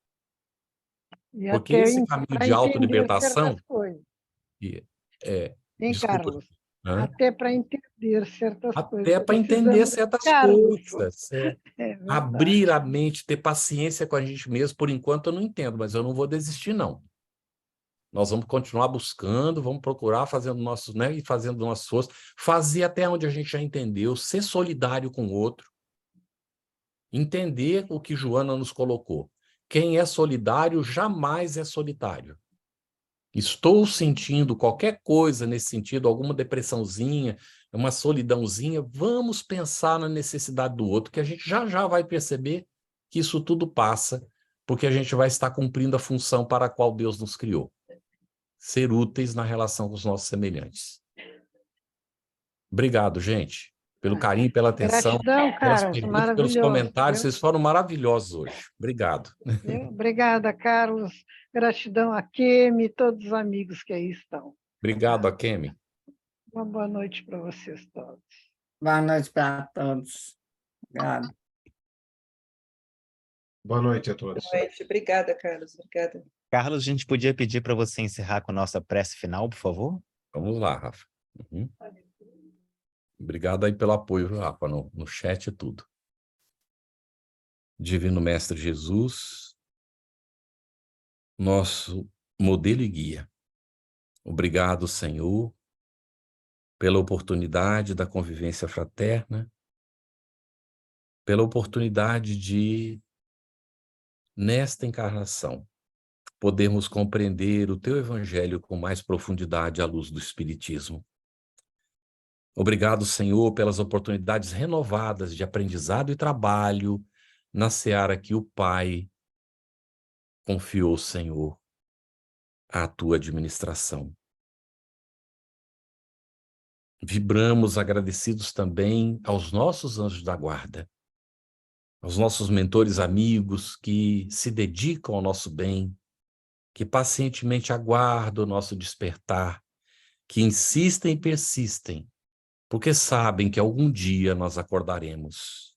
E Porque até esse caminho para de entender autolibertação... certas coisas. Desculpa. Carlos? Hã? Até para entender certas coisas. Até para entender certas coisas. É verdade. Abrir a mente, ter paciência com a gente mesmo. Por enquanto eu não entendo, mas eu não vou desistir, não. Nós vamos continuar buscando, vamos procurar, fazendo nossos, né, e fazendo nosso esforço, fazer até onde a gente já entendeu, ser solidário com o outro, entender o que Joana nos colocou. Quem é solidário jamais é solitário. Estou sentindo qualquer coisa nesse sentido, alguma depressãozinha, uma solidãozinha, vamos pensar na necessidade do outro, que a gente já vai perceber que isso tudo passa, porque a gente vai estar cumprindo a função para a qual Deus nos criou. Ser úteis na relação com os nossos semelhantes. Obrigado, gente, pelo carinho, pela atenção, Gratidão, pelas Carlos, perguntas, pelos maravilhoso. comentários, Viu? vocês foram maravilhosos hoje. Obrigado. Obrigada, Carlos. Gratidão a Kemi e todos os amigos que aí estão. Obrigado, Akemi. Uma boa noite para vocês todos. Boa noite para todos. Obrigado. Boa noite a todos. Boa noite. Obrigada, Carlos. Obrigada. Carlos, a gente podia pedir para você encerrar com a nossa prece final, por favor? Vamos lá, Rafa. Obrigado aí pelo apoio, Rafa, no chat e tudo. Divino Mestre Jesus, nosso modelo e guia. Obrigado, Senhor, pela oportunidade da convivência fraterna, pela oportunidade de, nesta encarnação, podermos compreender o Teu Evangelho com mais profundidade à luz do Espiritismo. Obrigado, Senhor, pelas oportunidades renovadas de aprendizado e trabalho na seara que o Pai confiou, Senhor, à Tua administração. Vibramos agradecidos também aos nossos anjos da guarda, aos nossos mentores amigos que se dedicam ao nosso bem, que pacientemente aguardam o nosso despertar, que insistem e persistem, porque sabem que algum dia nós acordaremos.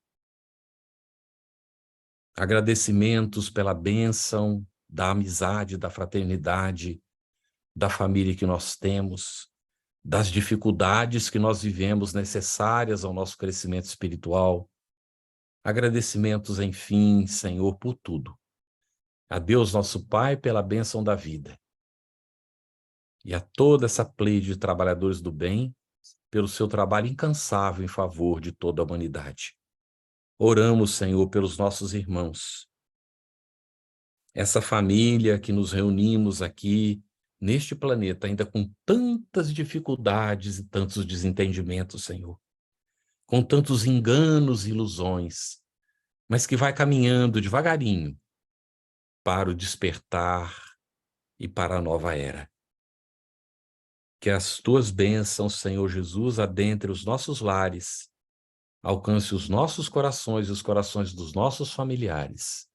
Agradecimentos pela bênção da amizade, da fraternidade, da família que nós temos, das dificuldades que nós vivemos necessárias ao nosso crescimento espiritual. Agradecimentos, enfim, Senhor, por tudo. A Deus, nosso Pai, pela bênção da vida. E a toda essa pleide de trabalhadores do bem, pelo seu trabalho incansável em favor de toda a humanidade. Oramos, Senhor, pelos nossos irmãos. Essa família que nos reunimos aqui, neste planeta, ainda com tantas dificuldades e tantos desentendimentos, Senhor. Com tantos enganos e ilusões, mas que vai caminhando devagarinho para o despertar e para a nova era. Que as tuas bênçãos, Senhor Jesus, adentre os nossos lares, alcance os nossos corações e os corações dos nossos familiares,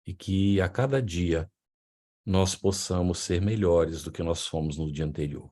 e que a cada dia nós possamos ser melhores do que nós fomos no dia anterior.